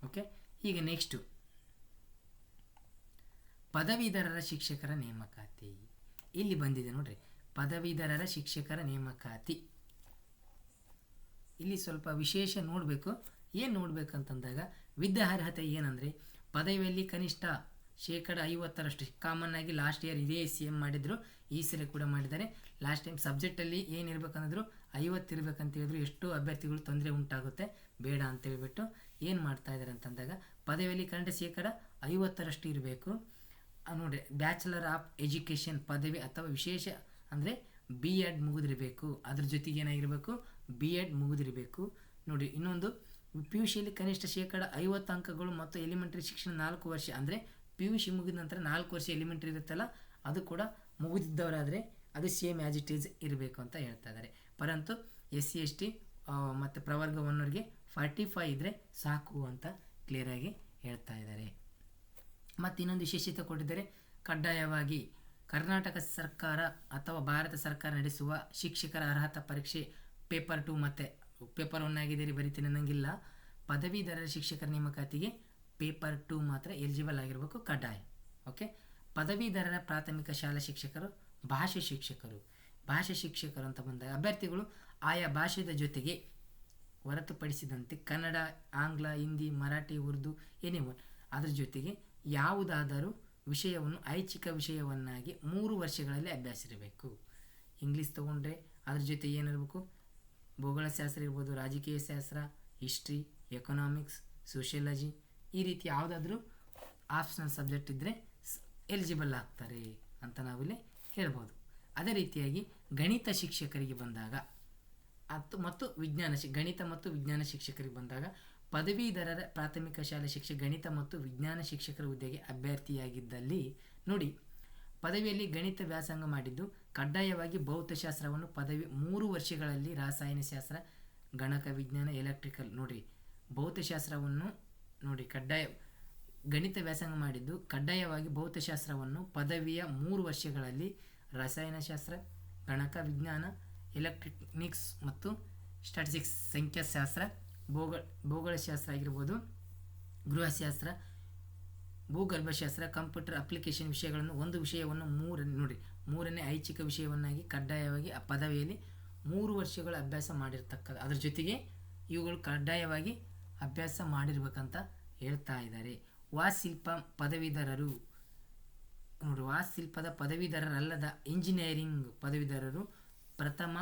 ಓಕೆ, ಈಗ ನೆಕ್ಸ್ಟು ಪದವೀಧರರ ಶಿಕ್ಷಕರ ನೇಮಕಾತಿ. ಇಲ್ಲಿ ಬಂದಿದೆ ನೋಡ್ರಿ, ಪದವೀಧರರ ಶಿಕ್ಷಕರ ನೇಮಕಾತಿ. ಇಲ್ಲಿ ಸ್ವಲ್ಪ ವಿಶೇಷ ನೋಡಬೇಕು. ಏನು ನೋಡ್ಬೇಕಂತಂದಾಗ, ವಿದ್ಯಾರ್ಹತೆ ಏನಂದರೆ, ಪದವಿಯಲ್ಲಿ ಕನಿಷ್ಠ ಶೇಕಡ 50ರಷ್ಟು. ಕಾಮನ್ ಆಗಿ ಲಾಸ್ಟ್ ಇಯರ್ ಇದೇ CM ಮಾಡಿದ್ರು, ಈ ಸರಿ ಕೂಡ ಮಾಡಿದ್ದಾರೆ. ಲಾಸ್ಟ್ ಟೈಮ್ ಸಬ್ಜೆಕ್ಟಲ್ಲಿ ಏನಿರ್ಬೇಕಂದ್ರು 50 ಇರಬೇಕಂತ ಹೇಳಿದ್ರು. ಎಷ್ಟೋ ಅಭ್ಯರ್ಥಿಗಳು ತೊಂದರೆ ಉಂಟಾಗುತ್ತೆ, ಬೇಡ ಅಂತೇಳ್ಬಿಟ್ಟು ಏನು ಮಾಡ್ತಾ ಇದ್ದಾರೆ ಅಂತಂದಾಗ, ಪದವಿಯಲ್ಲಿ ಕನಿಷ್ಠ ಶೇಕಡ 50ರಷ್ಟು ಇರಬೇಕು. ನೋಡಿ, ಬ್ಯಾಚುಲರ್ ಆಫ್ ಎಜುಕೇಷನ್ ಪದವಿ ಅಥವಾ ವಿಶೇಷ ಅಂದರೆ B.Ed ಮುಗಿದಿರಬೇಕು. ಅದ್ರ ಜೊತೆಗೆ ಏನಾಗಿರಬೇಕು, B.Ed ಮುಗಿದಿರಬೇಕು. ನೋಡಿ, ಇನ್ನೊಂದು PUCಯಲ್ಲಿ ಕನಿಷ್ಠ ಶೇಕಡ 50 ಅಂಕಗಳು ಮತ್ತು ಎಲಿಮೆಂಟರಿ ಶಿಕ್ಷಣ 4 ವರ್ಷ, ಅಂದರೆ PUC ಮುಗಿದ ನಂತರ 4 ವರ್ಷ ಎಲಿಮೆಂಟರಿ ಇರುತ್ತಲ್ಲ, ಅದು ಕೂಡ ಮುಗಿದಿದ್ದವರಾದರೆ ಅದು ಸೇಮ್ ಆ್ಯಸ್ ಇಟ್ ಈಸ್ ಇರಬೇಕು ಅಂತ ಹೇಳ್ತಾ ಇದ್ದಾರೆ. ಪರಂತು SC ST ಮತ್ತು ಪ್ರವರ್ಗ 1ಅವರಿಗೆ 45 ಇದ್ದರೆ ಸಾಕು ಅಂತ ಕ್ಲಿಯರಾಗಿ ಹೇಳ್ತಾ ಇದ್ದಾರೆ. ಮತ್ತು ಇನ್ನೊಂದು ವಿಶೇಷತೆ ಕೊಟ್ಟಿದ್ದಾರೆ, ಕಡ್ಡಾಯವಾಗಿ ಕರ್ನಾಟಕ ಸರ್ಕಾರ ಅಥವಾ ಭಾರತ ಸರ್ಕಾರ ನಡೆಸುವ ಶಿಕ್ಷಕರ ಅರ್ಹತಾ ಪರೀಕ್ಷೆ ಪೇಪರ್ 2 ಮತ್ತು ಪೇಪರ್ 1 ಆಗಿದ್ದೀರಿ ಬರಿತೀನಿ ಅನ್ನಂಗಿಲ್ಲ. ಪದವೀಧರರ ಶಿಕ್ಷಕರ ನೇಮಕಾತಿಗೆ ಪೇಪರ್ 2 ಮಾತ್ರ ಎಲಿಜಿಬಲ್ ಆಗಿರಬೇಕು, ಕಡ್ಡಾಯ. ಓಕೆ, ಪದವೀಧರರ ಪ್ರಾಥಮಿಕ ಶಾಲಾ ಶಿಕ್ಷಕರು, ಭಾಷೆ ಶಿಕ್ಷಕರು ಅಂತ ಬಂದಾಗ ಅಭ್ಯರ್ಥಿಗಳು ಆಯಾ ಭಾಷೆಯ ಜೊತೆಗೆ ಹೊರತುಪಡಿಸಿದಂತೆ ಕನ್ನಡ, ಆಂಗ್ಲ, ಹಿಂದಿ, ಮರಾಠಿ, ಉರ್ದು ಎನಿವನ್ ಅದರ ಜೊತೆಗೆ ಯಾವುದಾದರೂ ವಿಷಯವನ್ನು ಐಚ್ಛಿಕ ವಿಷಯವನ್ನಾಗಿ 3 ವರ್ಷಗಳಲ್ಲಿ ಅಭ್ಯಾಸಿರಬೇಕು. ಇಂಗ್ಲೀಷ್ ತೊಗೊಂಡ್ರೆ ಅದ್ರ ಜೊತೆ ಏನಿರಬೇಕು, ಭೂಗೋಳಶಾಸ್ತ್ರ ಇರ್ಬೋದು, ರಾಜಕೀಯ ಶಾಸ್ತ್ರ, ಹಿಸ್ಟ್ರಿ, ಎಕನಾಮಿಕ್ಸ್, ಸೋಷಿಯಾಲಜಿ, ಈ ರೀತಿ ಯಾವುದಾದ್ರೂ ಆಪ್ಷನಲ್ ಸಬ್ಜೆಕ್ಟ್ ಇದ್ದರೆ ಎಲಿಜಿಬಲ್ ಆಗ್ತಾರೆ ಅಂತ ನಾವಿಲ್ಲಿ ಹೇಳ್ಬೋದು. ಅದೇ ರೀತಿಯಾಗಿ ಗಣಿತ ಶಿಕ್ಷಕರಿಗೆ ಬಂದಾಗ ಗಣಿತ ಮತ್ತು ವಿಜ್ಞಾನ ಶಿಕ್ಷಕರಿಗೆ ಬಂದಾಗ, ಪದವೀಧರರ ಪ್ರಾಥಮಿಕ ಶಾಲಾ ಶಿಕ್ಷಕ ಗಣಿತ ಮತ್ತು ವಿಜ್ಞಾನ ಶಿಕ್ಷಕರ ಹುದ್ದೆಗೆ ಅಭ್ಯರ್ಥಿಯಾಗಿದ್ದಲ್ಲಿ ನೋಡಿ, ಪದವಿಯಲ್ಲಿ ಗಣಿತ ವ್ಯಾಸಂಗ ಮಾಡಿದ್ದು ಕಡ್ಡಾಯವಾಗಿ ಭೌತಶಾಸ್ತ್ರವನ್ನು ಪದವಿ 3 ವರ್ಷಗಳಲ್ಲಿ, ರಾಸಾಯನಶಾಸ್ತ್ರ, ಗಣಕ ವಿಜ್ಞಾನ, ಎಲೆಕ್ಟ್ರಿಕಲ್ ನೋಡಿ ಭೌತಶಾಸ್ತ್ರವನ್ನು ನೋಡಿ ಗಣಿತ ವ್ಯಾಸಂಗ ಮಾಡಿದ್ದು ಕಡ್ಡಾಯವಾಗಿ ಭೌತಶಾಸ್ತ್ರವನ್ನು ಪದವಿಯ 3 ವರ್ಷಗಳಲ್ಲಿ, ರಸಾಯನಶಾಸ್ತ್ರ, ಗಣಕ ವಿಜ್ಞಾನ, ಎಲೆಕ್ಟ್ರಾನಿಕ್ಸ್ ಮತ್ತು ಸ್ಟ್ಯಾಟಿಸ್ಟಿಕ್ಸ್, ಸಂಖ್ಯಾಶಾಸ್ತ್ರ, ಭೂಗೋಳಶಾಸ್ತ್ರ ಆಗಿರ್ಬೋದು, ಗೃಹಶಾಸ್ತ್ರ, ಭೂಗರ್ಭಶಾಸ್ತ್ರ, ಕಂಪ್ಯೂಟರ್ ಅಪ್ಲಿಕೇಶನ್ ವಿಷಯಗಳನ್ನು ಒಂದು ವಿಷಯವನ್ನು ಮೂರನೇ ಐಚ್ಛಿಕ ವಿಷಯವನ್ನಾಗಿ ಕಡ್ಡಾಯವಾಗಿ ಆ ಪದವಿಯಲ್ಲಿ 3 ವರ್ಷಗಳ ಅಭ್ಯಾಸ ಮಾಡಿರ್ತಕ್ಕದ್ದು. ಅದ್ರ ಜೊತೆಗೆ ಇವುಗಳು ಕಡ್ಡಾಯವಾಗಿ ಅಭ್ಯಾಸ ಮಾಡಿರ್ಬೇಕಂತ ಹೇಳ್ತಾ ಇದ್ದಾರೆ. ವಾಸ್ತುಶಿಲ್ಪ ಪದವೀಧರರು ನೋಡಿ, ವಾಸ್ತುಶಿಲ್ಪದ ಪದವೀಧರರಲ್ಲದ ಇಂಜಿನಿಯರಿಂಗ್ ಪದವೀಧರರು ಪ್ರಥಮ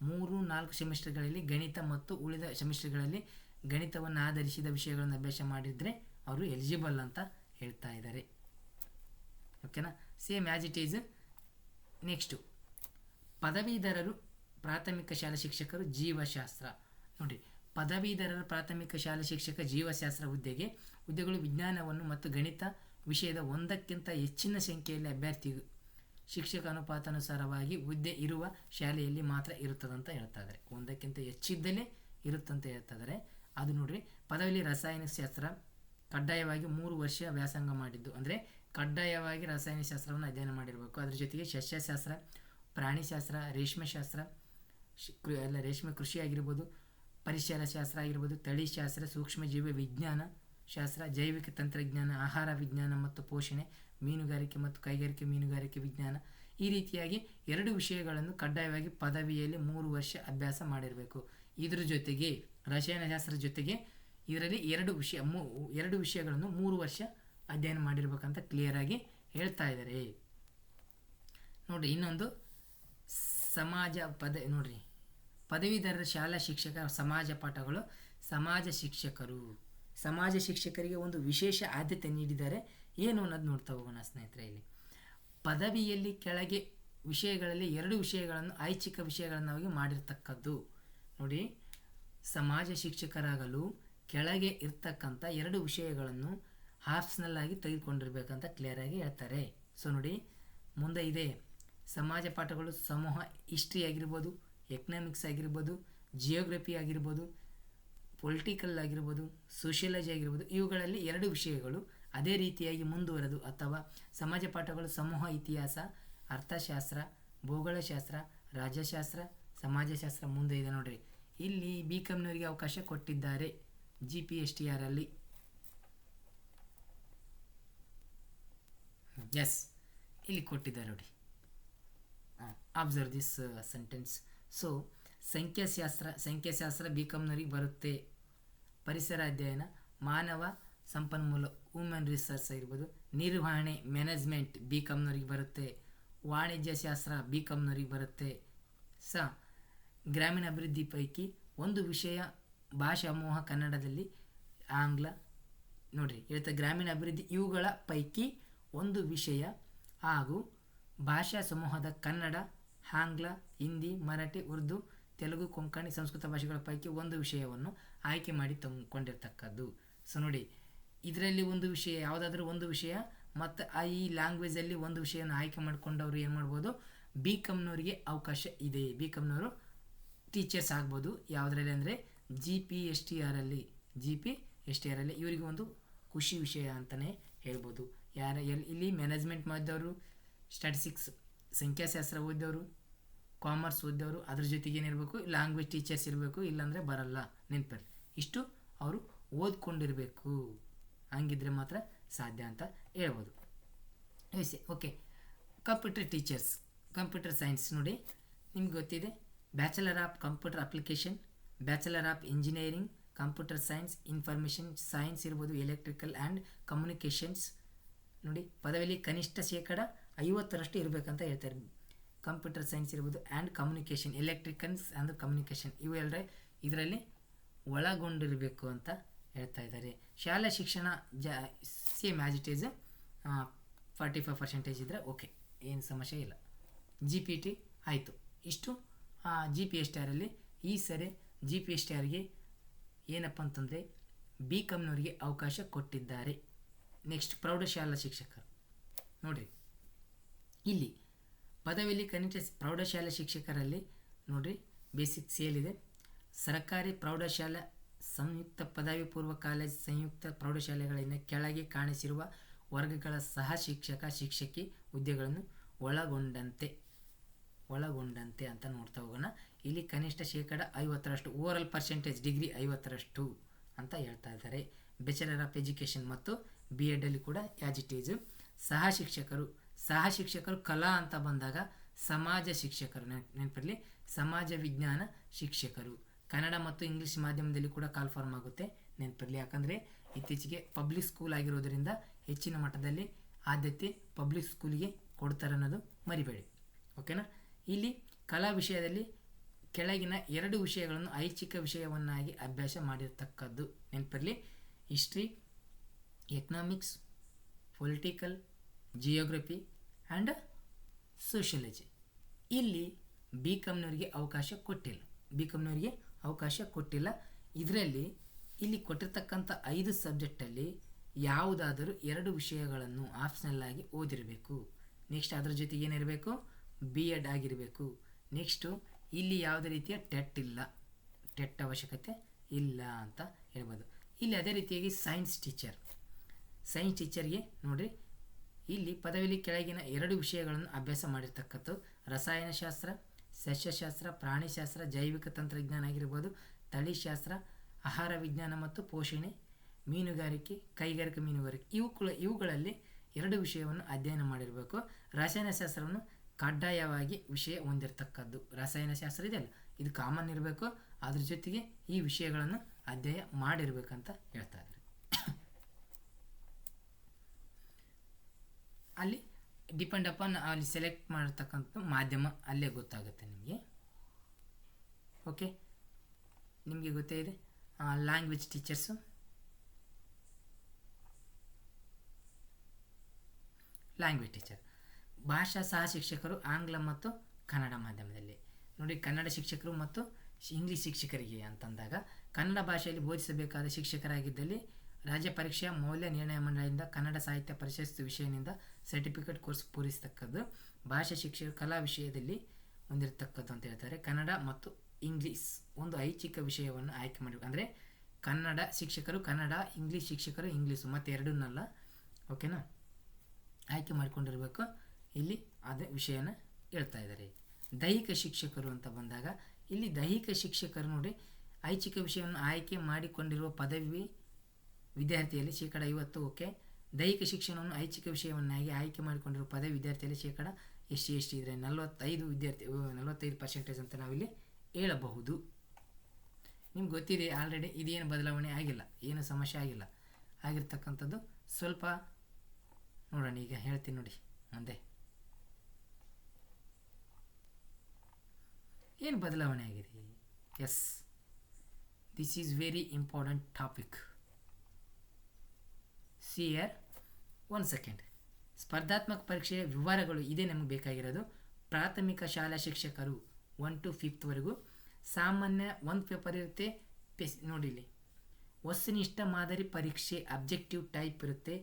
3-4 ಸೆಮಿಸ್ಟರ್ಗಳಲ್ಲಿ ಗಣಿತ ಮತ್ತು ಉಳಿದ ಸೆಮಿಸ್ಟರ್ಗಳಲ್ಲಿ ಗಣಿತವನ್ನು ಆಧರಿಸಿದ ವಿಷಯಗಳನ್ನು ಅಭ್ಯಾಸ ಮಾಡಿದರೆ ಅವರು ಎಲಿಜಿಬಲ್ ಅಂತ ಹೇಳ್ತಾ ಇದ್ದಾರೆ. ಓಕೆನಾ, same as it is. Next ಪದವೀಧರರು ಪ್ರಾಥಮಿಕ ಶಾಲಾ ಶಿಕ್ಷಕರು ಜೀವಶಾಸ್ತ್ರ. ನೋಡಿ, ಪದವೀಧರರ ಪ್ರಾಥಮಿಕ ಶಾಲಾ ಶಿಕ್ಷಕ ಜೀವಶಾಸ್ತ್ರ ಹುದ್ದೆಗಳು ವಿಜ್ಞಾನವನ್ನು ಮತ್ತು ಗಣಿತ ವಿಷಯದ ಒಂದಕ್ಕಿಂತ ಹೆಚ್ಚಿನ ಸಂಖ್ಯೆಯಲ್ಲಿ ಅಭ್ಯರ್ಥಿ ಶಿಕ್ಷಕ ಅನುಪಾತಾನುಸಾರವಾಗಿ ಹುದ್ದೆ ಇರುವ ಶಾಲೆಯಲ್ಲಿ ಮಾತ್ರ ಇರುತ್ತದಂತ ಹೇಳ್ತಾ ಇದ್ದಾರೆ. ಒಂದಕ್ಕಿಂತ ಹೆಚ್ಚಿದ್ದಲೇ ಇರುತ್ತಂತ ಹೇಳ್ತಾ ಇದ್ದಾರೆ. ಅದು ನೋಡ್ರಿ, ಪದವಿಯಲ್ಲಿ ರಾಸಾಯನಿಕ ಶಾಸ್ತ್ರ ಕಡ್ಡಾಯವಾಗಿ 3 ವರ್ಷ ವ್ಯಾಸಂಗ ಮಾಡಿದ್ದು, ಅಂದರೆ ಕಡ್ಡಾಯವಾಗಿ ರಾಸಾಯನಿಕ ಶಾಸ್ತ್ರವನ್ನು ಅಧ್ಯಯನ ಮಾಡಿರಬೇಕು. ಅದ್ರ ಜೊತೆಗೆ ಸಸ್ಯಶಾಸ್ತ್ರ, ಪ್ರಾಣಿಶಾಸ್ತ್ರ, ರೇಷ್ಮೆಶಾಸ್ತ್ರ, ರೇಷ್ಮೆ ಕೃಷಿ ಆಗಿರ್ಬೋದು, ಪರಿಸರ ಶಾಸ್ತ್ರ ಆಗಿರ್ಬೋದು, ತಳಿಶಾಸ್ತ್ರ, ಸೂಕ್ಷ್ಮಜೀವಿ ವಿಜ್ಞಾನ ಶಾಸ್ತ್ರ, ಜೈವಿಕ ತಂತ್ರಜ್ಞಾನ, ಆಹಾರ ವಿಜ್ಞಾನ ಮತ್ತು ಪೋಷಣೆ, ಮೀನುಗಾರಿಕೆ ಮತ್ತು ಕೈಗಾರಿಕೆ ಮೀನುಗಾರಿಕೆ ವಿಜ್ಞಾನ, ಈ ರೀತಿಯಾಗಿ 2 ವಿಷಯಗಳನ್ನು ಕಡ್ಡಾಯವಾಗಿ ಪದವಿಯಲ್ಲಿ 3 ವರ್ಷ ಅಭ್ಯಾಸ ಮಾಡಿರಬೇಕು. ಇದ್ರ ಜೊತೆಗೆ ರಸಾಯನಶಾಸ್ತ್ರದ ಜೊತೆಗೆ ಇದರಲ್ಲಿ 2 ವಿಷಯಗಳನ್ನು 3 ವರ್ಷ ಅಧ್ಯಯನ ಮಾಡಿರ್ಬೇಕಂತ ಕ್ಲಿಯರಾಗಿ ಹೇಳ್ತಾ ಇದ್ದಾರೆ. ನೋಡಿರಿ, ಇನ್ನೊಂದು ಸಮಾಜ ನೋಡ್ರಿ, ಪದವೀಧರರ ಶಾಲಾ ಶಿಕ್ಷಕ ಸಮಾಜ ಪಾಠಗಳು. ಸಮಾಜ ಶಿಕ್ಷಕರಿಗೆ ಒಂದು ವಿಶೇಷ ಆದ್ಯತೆ ನೀಡಿದ್ದಾರೆ. ಏನು ಅನ್ನೋದು ನೋಡ್ತಾ ಹೋಗೋಣ ಸ್ನೇಹಿತರೆ. ಇಲ್ಲಿ ಪದವಿಯಲ್ಲಿ ಕೆಳಗೆ ವಿಷಯಗಳಲ್ಲಿ 2 ವಿಷಯಗಳನ್ನು ಐಚ್ಛಿಕ ವಿಷಯಗಳನ್ನಾಗಿ ಮಾಡಿರ್ತಕ್ಕದ್ದು. ನೋಡಿ, ಸಮಾಜ ಶಿಕ್ಷಕರಾಗಲು ಕೆಳಗೆ ಇರ್ತಕ್ಕಂಥ 2 ವಿಷಯಗಳನ್ನು ಆಪ್ಷನಲ್ ಆಗಿ ತೆಗೆದುಕೊಂಡಿರ್ಬೇಕಂತ ಕ್ಲಿಯರಾಗಿ ಹೇಳ್ತಾರೆ. ಸೊ ನೋಡಿ, ಮುಂದೆ ಇದೆ ಸಮಾಜ ಪಾಠಗಳು. ಸಮೂಹ ಹಿಸ್ಟ್ರಿ ಆಗಿರ್ಬೋದು, ಎಕನಾಮಿಕ್ಸ್ ಆಗಿರ್ಬೋದು, ಜಿಯೋಗ್ರಫಿ ಆಗಿರ್ಬೋದು, ಪೊಲಿಟಿಕಲ್ ಆಗಿರ್ಬೋದು, ಸೋಷಿಯಾಲಜಿ ಆಗಿರ್ಬೋದು, ಇವುಗಳಲ್ಲಿ 2 ವಿಷಯಗಳು ಅದೇ ರೀತಿಯಾಗಿ ಮುಂದುವರೆದು ಅಥವಾ ಸಮಾಜ ಪಾಠಗಳು ಸಮೂಹ ಇತಿಹಾಸ, ಅರ್ಥಶಾಸ್ತ್ರ, ಭೂಗೋಳಶಾಸ್ತ್ರ, ರಾಜ್ಯಶಾಸ್ತ್ರ, ಸಮಾಜಶಾಸ್ತ್ರ ಮುಂದೆ ಇದೆ ನೋಡ್ರಿ. ಇಲ್ಲಿ BComನವರಿಗೆ ಅವಕಾಶ ಕೊಟ್ಟಿದ್ದಾರೆ GPSTR ಅಲ್ಲಿ. ಎಸ್, ಇಲ್ಲಿ ಕೊಟ್ಟಿದ್ದಾರೆ ನೋಡಿ. Observe this sentence. ಸೊ ಸಂಖ್ಯಾಶಾಸ್ತ್ರ BComನವರಿಗೆ ಬರುತ್ತೆ. ಪರಿಸರ ಅಧ್ಯಯನ, ಮಾನವ ಸಂಪನ್ಮೂಲ ಹ್ಯೂಮನ್ ರಿಸೋರ್ಸ್ ಆಗಿರ್ಬೋದು, ನಿರ್ವಹಣೆ ಮ್ಯಾನೇಜ್ಮೆಂಟ್ BComನವರಿಗೆ ಬರುತ್ತೆ. ವಾಣಿಜ್ಯ ಶಾಸ್ತ್ರ BComನವರಿಗೆ ಬರುತ್ತೆ. ಗ್ರಾಮೀಣ ಅಭಿವೃದ್ಧಿ ಪೈಕಿ ಒಂದು ವಿಷಯ ಭಾಷಾಮೂಹ ಕನ್ನಡದಲ್ಲಿ ಆಂಗ್ಲ. ನೋಡ್ರಿ, ಹೇಳ್ತಾ ಗ್ರಾಮೀಣ ಅಭಿವೃದ್ಧಿ ಇವುಗಳ ಪೈಕಿ ಒಂದು ವಿಷಯ ಹಾಗೂ ಭಾಷಾ ಸಮೂಹದ ಕನ್ನಡ, ಆಂಗ್ಲ, ಹಿಂದಿ, ಮರಾಠಿ, ಉರ್ದು, ತೆಲುಗು, ಕೊಂಕಣಿ, ಸಂಸ್ಕೃತ ಭಾಷೆಗಳ ಪೈಕಿ ಒಂದು ವಿಷಯವನ್ನು ಆಯ್ಕೆ ಮಾಡಿ ತಂದುಕೊಂಡಿರ್ತಕ್ಕದ್ದು. ಸೊ ನೋಡಿ, ಇದರಲ್ಲಿ ಒಂದು ವಿಷಯ, ಯಾವುದಾದ್ರೂ ಒಂದು ವಿಷಯ ಮತ್ತು ಈ ಲ್ಯಾಂಗ್ವೇಜಲ್ಲಿ ಒಂದು ವಿಷಯವನ್ನು ಆಯ್ಕೆ ಮಾಡಿಕೊಂಡವರು ಏನು ಮಾಡ್ಬೋದು, BComನವರಿಗೆ ಅವಕಾಶ ಇದೆ. BComನವರು ಟೀಚರ್ಸ್ ಆಗ್ಬೋದು. ಯಾವುದರಲ್ಲಿ ಅಂದರೆ GPSTR ಅಲ್ಲಿ ಇವರಿಗೆ ಒಂದು ಖುಷಿ ವಿಷಯ ಅಂತಲೇ ಹೇಳ್ಬೋದು. ಇಲ್ಲಿ ಮ್ಯಾನೇಜ್ಮೆಂಟ್ ಮಾಡಿದವರು, ಸ್ಟ್ಯಾಟಿಸ್ಟಿಕ್ಸ್ ಸಂಖ್ಯಾಶಾಸ್ತ್ರ ಓದಿದವರು, ಕಾಮರ್ಸ್ ಓದಿದವರು, ಅದ್ರ ಜೊತೆಗೆ ಏನಿರಬೇಕು, ಲ್ಯಾಂಗ್ವೇಜ್ ಟೀಚರ್ಸ್ ಇರಬೇಕು, ಇಲ್ಲಾಂದರೆ ಬರಲ್ಲ. ನೆನಪಲ್ಲಿ ಇಷ್ಟು ಅವರು ಓದ್ಕೊಂಡಿರಬೇಕು. ಹಂಗಿದ್ರೆ ಮಾತ್ರ ಸಾಧ್ಯ ಅಂತ ಹೇಳ್ಬೋದು. Okay, computer teachers, computer science ನೋಡಿ, ನಿಮ್ಗೆ ಗೊತ್ತಿದೆ. Bachelor of computer application, bachelor of engineering, computer science, information science ಇರ್ಬೋದು, ಎಲೆಕ್ಟ್ರಿಕಲ್ ಆ್ಯಂಡ್ ಕಮ್ಯುನಿಕೇಷನ್ಸ್. ನೋಡಿ, ಪದವಿಯಲ್ಲಿ ಕನಿಷ್ಠ 50% ಇರಬೇಕಂತ ಹೇಳ್ತಾರೆ. ಕಂಪ್ಯೂಟರ್ ಸೈನ್ಸ್ ಇರ್ಬೋದು and communication, electricals and communication ಇವೆಲ್ಲರೆ ಇದರಲ್ಲಿ ಒಳಗೊಂಡಿರಬೇಕು ಅಂತ ಹೇಳ್ತಾ ಇದ್ದಾರೆ. ಶಾಲಾ ಶಿಕ್ಷಣ ಸೇಮ್ ಆ್ಯಸ್ ಇಟ್ ಈಸ್ 45% ಇದ್ದರೆ ಓಕೆ, ಏನು ಸಮಸ್ಯೆ ಇಲ್ಲ. GPT ಆಯಿತು. ಇಷ್ಟು GPSTRಲ್ಲಿ ಈ ಸರಿ GPSTRಗೆ ಏನಪ್ಪ ಅಂತಂದರೆ BComನವರಿಗೆ ಅವಕಾಶ ಕೊಟ್ಟಿದ್ದಾರೆ. ನೆಕ್ಸ್ಟ್ ಪ್ರೌಢಶಾಲಾ ಶಿಕ್ಷಕರು ನೋಡಿರಿ, ಇಲ್ಲಿ ಪದವಿಯಲ್ಲಿ ಕನಿಷ್ಠ ಪ್ರೌಢಶಾಲಾ ಶಿಕ್ಷಕರಲ್ಲಿ ನೋಡಿರಿ ಬೇಸಿಕ್ಸ್ ಏನಿದೆ. ಸರ್ಕಾರಿ ಪ್ರೌಢಶಾಲಾ, ಸಂಯುಕ್ತ ಪದವಿ ಪೂರ್ವ ಕಾಲೇಜ್, ಸಂಯುಕ್ತ ಪ್ರೌಢಶಾಲೆಗಳಿಂದ ಕೆಳಗೆ ಕಾಣಿಸಿರುವ ವರ್ಗಗಳ ಸಹ ಶಿಕ್ಷಕಿ ಹುದ್ದೆಗಳನ್ನು ಒಳಗೊಂಡಂತೆ ಅಂತ ನೋಡ್ತಾ ಹೋಗೋಣ. ಇಲ್ಲಿ ಕನಿಷ್ಠ 50% ಓವರಾಲ್ ಪರ್ಸೆಂಟೇಜ್ ಡಿಗ್ರಿ 50% ಅಂತ ಹೇಳ್ತಾ ಇದ್ದಾರೆ. ಬ್ಯಾಚಲರ್ ಆಫ್ ಎಜುಕೇಷನ್ ಮತ್ತು B.Ed ಅಲ್ಲಿ ಕೂಡ ಆ್ಯಸ್ ಇಟ್ ಈಸ್. ಸಹ ಶಿಕ್ಷಕರು ಸಹ ಶಿಕ್ಷಕರು ಕಲಾ ಅಂತ ಬಂದಾಗ ಸಮಾಜ ಶಿಕ್ಷಕರು ನೆನಪಿರಲಿ, ಸಮಾಜ ವಿಜ್ಞಾನ ಶಿಕ್ಷಕರು. ಕನ್ನಡ ಮತ್ತು ಇಂಗ್ಲೀಷ್ ಮಾಧ್ಯಮದಲ್ಲಿ ಕೂಡ ಕಾಲ್ ಫಾರ್ಮ್ ಆಗುತ್ತೆ, ನೆನಪಿರಲಿ. ಯಾಕಂದರೆ ಇತ್ತೀಚೆಗೆ ಪಬ್ಲಿಕ್ ಸ್ಕೂಲ್ ಆಗಿರೋದರಿಂದ ಹೆಚ್ಚಿನ ಮಟ್ಟದಲ್ಲಿ ಆದ್ಯತೆ ಪಬ್ಲಿಕ್ ಸ್ಕೂಲಿಗೆ ಕೊಡ್ತಾರೆ ಅನ್ನೋದು ಮರಿಬೇಡಿ. ಓಕೆನಾ. ಇಲ್ಲಿ ಕಲಾ ವಿಷಯದಲ್ಲಿ ಕೆಳಗಿನ 2 ವಿಷಯಗಳನ್ನು ಐಚ್ಛಿಕ ವಿಷಯವನ್ನಾಗಿ ಅಭ್ಯಾಸ ಮಾಡಿರ್ತಕ್ಕದ್ದು ನೆನಪಿರಲಿ. History, economics, political, geography and sociology. ಇಲ್ಲಿ ಬಿ ಕಾಮ್ನವರಿಗೆ ಅವಕಾಶ ಕೊಟ್ಟಿಲ್ಲ. ಇದರಲ್ಲಿ ಇಲ್ಲಿ ಕೊಟ್ಟಿರ್ತಕ್ಕಂಥ 5 ಸಬ್ಜೆಕ್ಟಲ್ಲಿ ಯಾವುದಾದರೂ 2 ವಿಷಯಗಳನ್ನು ಆಪ್ಷನಲ್ ಆಗಿ ಓದಿರಬೇಕು. ನೆಕ್ಸ್ಟ್ ಅದರ ಜೊತೆಗೆ ಏನಿರಬೇಕು, B.Ed ಆಗಿರಬೇಕು. ನೆಕ್ಸ್ಟು ಇಲ್ಲಿ ಯಾವುದೇ ರೀತಿಯ ಟೆಟ್ ಅವಶ್ಯಕತೆ ಇಲ್ಲ ಅಂತ ಹೇಳ್ಬೋದು. ಇಲ್ಲಿ ಅದೇ ರೀತಿಯಾಗಿ ಸೈನ್ಸ್ ಟೀಚರ್ಗೆ ನೋಡಿರಿ, ಇಲ್ಲಿ ಪದವಿಯಲ್ಲಿ ಕೆಳಗಿನ 2 ವಿಷಯಗಳನ್ನು ಅಭ್ಯಾಸ ಮಾಡಿರ್ತಕ್ಕದ್ದು ರಸಾಯನಶಾಸ್ತ್ರ, ಸಸ್ಯಶಾಸ್ತ್ರ, ಪ್ರಾಣಿಶಾಸ್ತ್ರ, ಜೈವಿಕ ತಂತ್ರಜ್ಞಾನ ಆಗಿರ್ಬೋದು, ತಳಿಶಾಸ್ತ್ರ, ಆಹಾರ ವಿಜ್ಞಾನ ಮತ್ತು ಪೋಷಣೆ, ಮೀನುಗಾರಿಕೆ, ಕೈಗಾರಿಕಾ ಮೀನುಗಾರಿಕೆ. ಇವುಗಳಲ್ಲಿ 2 ವಿಷಯವನ್ನು ಅಧ್ಯಯನ ಮಾಡಿರಬೇಕು. ರಸಾಯನಶಾಸ್ತ್ರವನ್ನು ಕಡ್ಡಾಯವಾಗಿ ವಿಷಯ ಹೊಂದಿರತಕ್ಕದ್ದು. ರಸಾಯನಶಾಸ್ತ್ರ ಇದೆಯಲ್ಲ, ಇದು ಕಾಮನ್ ಇರಬೇಕು. ಅದ್ರ ಜೊತೆಗೆ ಈ ವಿಷಯಗಳನ್ನು ಅಧ್ಯಯನ ಮಾಡಿರ್ಬೇಕಂತ ಹೇಳ್ತಾ ಇದ್ದಾರೆ. ಅಲ್ಲಿ ಡಿಪೆಂಡ್ ಅಪಾನ್ ಅಲ್ಲಿ ಸೆಲೆಕ್ಟ್ ಮಾಡಿರ್ತಕ್ಕಂಥ ಮಾಧ್ಯಮ ಅಲ್ಲೇ ಗೊತ್ತಾಗುತ್ತೆ ನಿಮಗೆ. ಓಕೆ, ನಿಮಗೆ ಗೊತ್ತೇ ಇದೆ. ಲ್ಯಾಂಗ್ವೇಜ್ ಟೀಚರ್ಸು, ಲ್ಯಾಂಗ್ವೇಜ್ ಟೀಚರ್, ಭಾಷಾ ಸಹ ಶಿಕ್ಷಕರು ಆಂಗ್ಲ ಮತ್ತು ಕನ್ನಡ ಮಾಧ್ಯಮದಲ್ಲಿ. ನೋಡಿ, ಕನ್ನಡ ಶಿಕ್ಷಕರು ಮತ್ತು ಇಂಗ್ಲೀಷ್ ಶಿಕ್ಷಕರಿಗೆ ಅಂತಂದಾಗ ಕನ್ನಡ ಭಾಷೆಯಲ್ಲಿ ಬೋಧಿಸಬೇಕಾದ ಶಿಕ್ಷಕರಾಗಿದ್ದಲ್ಲಿ ರಾಜ್ಯ ಪರೀಕ್ಷಾ ಮೌಲ್ಯ ನಿರ್ಣಯ ಮಂಡಳಿಯಿಂದ ಕನ್ನಡ ಸಾಹಿತ್ಯ ಪ್ರಶಸ್ತಿ ವಿಷಯದಿಂದ ಸರ್ಟಿಫಿಕೇಟ್ ಕೋರ್ಸ್ ಪೂರೈಸತಕ್ಕದ್ದು. ಭಾಷಾ ಶಿಕ್ಷಕರು ಕಲಾ ವಿಷಯದಲ್ಲಿ ಹೊಂದಿರತಕ್ಕದ್ದು ಅಂತ ಹೇಳ್ತಾರೆ. ಕನ್ನಡ ಮತ್ತು ಇಂಗ್ಲೀಷ್ ಒಂದು ಐಚ್ಛಿಕ ವಿಷಯವನ್ನು ಆಯ್ಕೆ ಮಾಡಬೇಕು. ಅಂದರೆ ಕನ್ನಡ ಶಿಕ್ಷಕರು ಕನ್ನಡ, ಇಂಗ್ಲೀಷ್ ಶಿಕ್ಷಕರು ಇಂಗ್ಲೀಷು, ಮತ್ತು ಎರಡನ್ನಲ್ಲ. ಓಕೆನಾ, ಆಯ್ಕೆ ಮಾಡಿಕೊಂಡಿರಬೇಕು. ಇಲ್ಲಿ ಅದೇ ವಿಷಯನ ಹೇಳ್ತಾ ಇದ್ದಾರೆ. ದೈಹಿಕ ಶಿಕ್ಷಕರು ಅಂತ ಬಂದಾಗ ಇಲ್ಲಿ ದೈಹಿಕ ಶಿಕ್ಷಕರು ನೋಡಿ, ಐಚ್ಛಿಕ ವಿಷಯವನ್ನು ಆಯ್ಕೆ ಮಾಡಿಕೊಂಡಿರುವ ಪದವಿ ವಿದ್ಯಾರ್ಥಿಯಲ್ಲಿ 50%. ಓಕೆ, ದೈಹಿಕ ಶಿಕ್ಷಣವನ್ನು ಐಚ್ಛಿಕ ವಿಷಯವನ್ನಾಗಿ ಆಯ್ಕೆ ಮಾಡಿಕೊಂಡಿರುವ ಪದವಿ ವಿದ್ಯಾರ್ಥಿಯಲ್ಲಿ ಎಷ್ಟು ಇದ್ರೆ 45% ಅಂತ ನಾವಿಲ್ಲಿ ಹೇಳಬಹುದು. ನಿಮ್ಗೆ ಗೊತ್ತಿದೆ ಆಲ್ರೆಡಿ, ಇದೇನು ಬದಲಾವಣೆ ಆಗಿಲ್ಲ, ಏನು ಸಮಸ್ಯೆ ಆಗಿಲ್ಲ. ಆಗಿರ್ತಕ್ಕಂಥದ್ದು ಸ್ವಲ್ಪ ನೋಡೋಣ, ಈಗ ಹೇಳ್ತೀನಿ ನೋಡಿ ಮುಂದೆ ಏನು ಬದಲಾವಣೆ ಆಗಿದೆ. Yes, this is very important topic. See here, 1 second. ಸ್ಪರ್ಧಾತ್ಮಕ ಪರೀಕ್ಷೆಯ ವಿವರಗಳು ಇದೇ ನಮಗೆ ಬೇಕಾಗಿರೋದು. ಪ್ರಾಥಮಿಕ ಶಾಲಾ ಶಿಕ್ಷಕರು 1 to 5th ಸಾಮಾನ್ಯ 1 ಪೇಪರ್ ಇರುತ್ತೆ. ನೋಡಿ, ಇಲ್ಲಿ ವಸ್ತುನಿಷ್ಠ ಮಾದರಿ ಪರೀಕ್ಷೆ ಅಬ್ಜೆಕ್ಟಿವ್ ಟೈಪ್ ಇರುತ್ತೆ.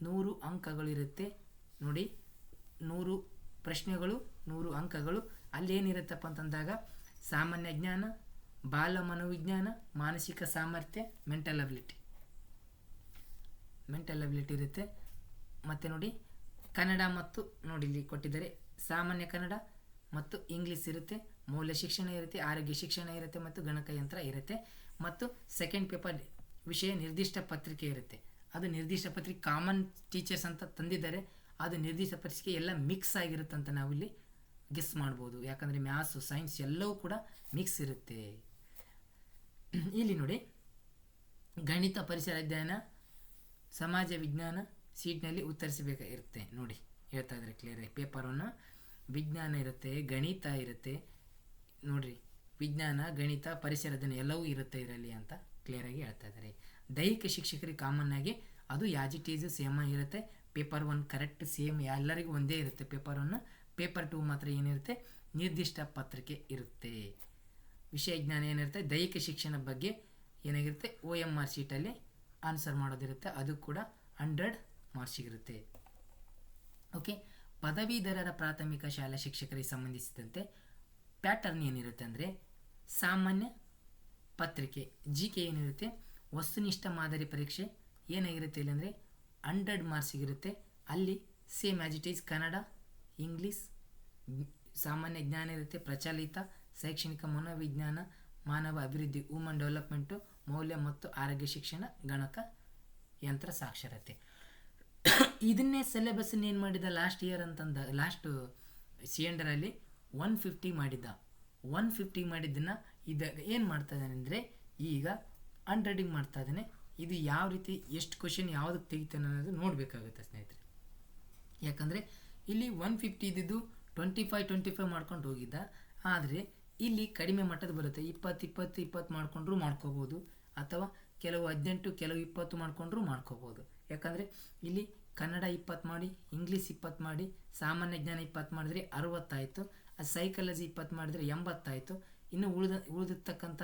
100 ಅಂಕಗಳು ಇರುತ್ತೆ. ನೋಡಿ, 100 ಪ್ರಶ್ನೆಗಳು, 100 ಅಂಕಗಳು. ಅಲ್ಲೇನಿರುತ್ತಪ್ಪ ಅಂತಂದಾಗ ಸಾಮಾನ್ಯ ಜ್ಞಾನ, ಬಾಲ ಮನೋವಿಜ್ಞಾನ, ಮಾನಸಿಕ ಸಾಮರ್ಥ್ಯ, ಮೆಂಟಲ್ ಅಬಿಲಿಟಿ ಇರುತ್ತೆ. ಮತ್ತು ನೋಡಿ, ಕನ್ನಡ ಮತ್ತು ನೋಡಿ ಇಲ್ಲಿ ಕೊಟ್ಟಿದ್ದಾರೆ, ಸಾಮಾನ್ಯ ಕನ್ನಡ ಮತ್ತು ಇಂಗ್ಲೀಷ್ ಇರುತ್ತೆ. ಮೌಲ್ಯ ಶಿಕ್ಷಣ ಇರುತ್ತೆ, ಆರೋಗ್ಯ ಶಿಕ್ಷಣ ಇರುತ್ತೆ, ಮತ್ತು ಗಣಕಯಂತ್ರ ಇರುತ್ತೆ. ಮತ್ತು ಸೆಕೆಂಡ್ ಪೇಪರ್ ವಿಷಯ ನಿರ್ದಿಷ್ಟ ಪತ್ರಿಕೆ ಇರುತ್ತೆ. ಅದು ನಿರ್ದಿಷ್ಟ ಪತ್ರಿಕೆ ಕಾಮನ್ ಟೀಚರ್ಸ್ ಅಂತ ತಂದಿದ್ದಾರೆ. ಅದು ನಿರ್ದಿಷ್ಟ ಪತ್ರಿಕೆ ಎಲ್ಲ ಮಿಕ್ಸ್ ಆಗಿರುತ್ತೆ ಅಂತ ನಾವಿಲ್ಲಿ ಗೆಸ್ ಮಾಡ್ಬೋದು. ಯಾಕಂದರೆ ಮ್ಯಾಥ್ಸು, ಸೈನ್ಸ್ ಎಲ್ಲವೂ ಕೂಡ ಮಿಕ್ಸ್ ಇರುತ್ತೆ. ಇಲ್ಲಿ ನೋಡಿ, ಗಣಿತ, ಪರಿಸರ ಅಧ್ಯಯನ, ಸಮಾಜ ವಿಜ್ಞಾನ ಸೀಟ್ನಲ್ಲಿ ಉತ್ತರಿಸಬೇಕಾಗಿರುತ್ತೆ. ನೋಡಿ, ಹೇಳ್ತಾ ಇದ್ದಾರೆ ಕ್ಲಿಯರಾಗಿ. ಪೇಪರನ್ನು ವಿಜ್ಞಾನ ಇರುತ್ತೆ, ಗಣಿತ ಇರುತ್ತೆ. ನೋಡಿರಿ, ವಿಜ್ಞಾನ, ಗಣಿತ, ಪರಿಸರ ಅಧ್ಯಯನ ಎಲ್ಲವೂ ಇರುತ್ತೆ ಇದರಲ್ಲಿ ಅಂತ ಕ್ಲಿಯರಾಗಿ ಹೇಳ್ತಾ ಇದ್ದಾರೆ. ದೈಹಿಕ ಶಿಕ್ಷಕರಿಗೆ ಕಾಮನ್ ಆಗಿ ಅದು ಯಾಸ್ ಇಟ್ ಈಸ್ ಸೇಮ್ ಆಗಿರುತ್ತೆ. ಪೇಪರ್ 1 ಕರೆಕ್ಟ್ ಸೇಮ್ ಎಲ್ಲರಿಗೂ ಒಂದೇ ಇರುತ್ತೆ ಪೇಪರ್ 1. ಪೇಪರ್ 2 ಮಾತ್ರ ಏನಿರುತ್ತೆ, ನಿರ್ದಿಷ್ಟ ಪತ್ರಿಕೆ ಇರುತ್ತೆ. ವಿಷಯ ಜ್ಞಾನ ಏನಿರುತ್ತೆ, ದೈಹಿಕ ಶಿಕ್ಷಣ ಬಗ್ಗೆ ಏನಾಗಿರುತ್ತೆ, OMR ಶೀಟಲ್ಲಿ ಆನ್ಸರ್ ಮಾಡೋದಿರುತ್ತೆ. ಅದು ಕೂಡ 100 ಮಾರ್ಕ್ಸಿಗಿರುತ್ತೆ. ಓಕೆ, ಪದವೀಧರರ ಪ್ರಾಥಮಿಕ ಶಾಲಾ ಶಿಕ್ಷಕರಿಗೆ ಸಂಬಂಧಿಸಿದಂತೆ ಪ್ಯಾಟರ್ನ್ ಏನಿರುತ್ತೆ ಅಂದರೆ, ಸಾಮಾನ್ಯ ಪತ್ರಿಕೆ GK ಏನಿರುತ್ತೆ, ವಸ್ತುನಿಷ್ಠ ಮಾದರಿ ಪರೀಕ್ಷೆ ಏನಾಗಿರುತ್ತೆ ಇಲ್ಲಿ ಅಂದರೆ 100 ಮಾರ್ಕ್ಸಿಗಿರುತ್ತೆ. ಅಲ್ಲಿ same as it is Kannada, English, ಸಾಮಾನ್ಯ ಜ್ಞಾನ ಇರುತ್ತೆ, ಪ್ರಚಲಿತ, ಶೈಕ್ಷಣಿಕ, ಮನೋವಿಜ್ಞಾನ, ಮಾನವ ಅಭಿವೃದ್ಧಿ, ವುಮನ್ ಡೆವಲಪ್ಮೆಂಟು, ಮೌಲ್ಯ ಮತ್ತು ಆರೋಗ್ಯ ಶಿಕ್ಷಣ, ಗಣಕ ಯಂತ್ರ ಸಾಕ್ಷರತೆ. ಇದನ್ನೇ ಸಿಲೆಬಸ್ಸನ್ನ ಏನು ಮಾಡಿದ ಲಾಸ್ಟ್ ಇಯರ್ ಅಂತಂದ, ಲಾಸ್ಟ್ ಸಿಎಂಡರಲ್ಲಿ 150 ಮಾಡಿದ್ದ. 150 ಮಾಡಿದ್ದನ್ನು ಇದಾಗ ಏನು ಮಾಡ್ತಾ ಇದ್ದಾನೆ ಅಂದರೆ ಈಗ ಅನ್ರೈಟಿಂಗ್ ಮಾಡ್ತಾ ಇದ್ದಾನೆ. ಇದು ಯಾವ ರೀತಿ ಎಷ್ಟು ಕ್ವಶನ್ ಯಾವುದಕ್ಕೆ ತೆಗಿತಾನೆ ಅನ್ನೋದು ನೋಡಬೇಕಾಗುತ್ತೆ ಸ್ನೇಹಿತರೆ. ಯಾಕಂದರೆ ಇಲ್ಲಿ 150 ಇದ್ದಿದ್ದು 25 ಮಾಡ್ಕೊಂಡು ಹೋಗಿದ್ದ. ಆದರೆ ಇಲ್ಲಿ ಕಡಿಮೆ ಮಟ್ಟದ ಬರುತ್ತೆ, 20 ಮಾಡ್ಕೊಂಡ್ರೂ ಮಾಡ್ಕೋಬೋದು, ಅಥವಾ ಕೆಲವು 18 ಕೆಲವು 20 ಮಾಡ್ಕೊಂಡ್ರೂ ಮಾಡ್ಕೋಬೋದು. ಯಾಕಂದರೆ ಇಲ್ಲಿ ಕನ್ನಡ 20 ಮಾಡಿ, ಇಂಗ್ಲೀಷ್ 20 ಮಾಡಿ, ಸಾಮಾನ್ಯ ಜ್ಞಾನ 20 ಮಾಡಿದ್ರೆ 60 ಆಯಿತು, ಸೈಕಾಲಜಿ 20 ಮಾಡಿದರೆ 80 ಆಯಿತು. ಇನ್ನು ಉಳಿದಿರ್ತಕ್ಕಂಥ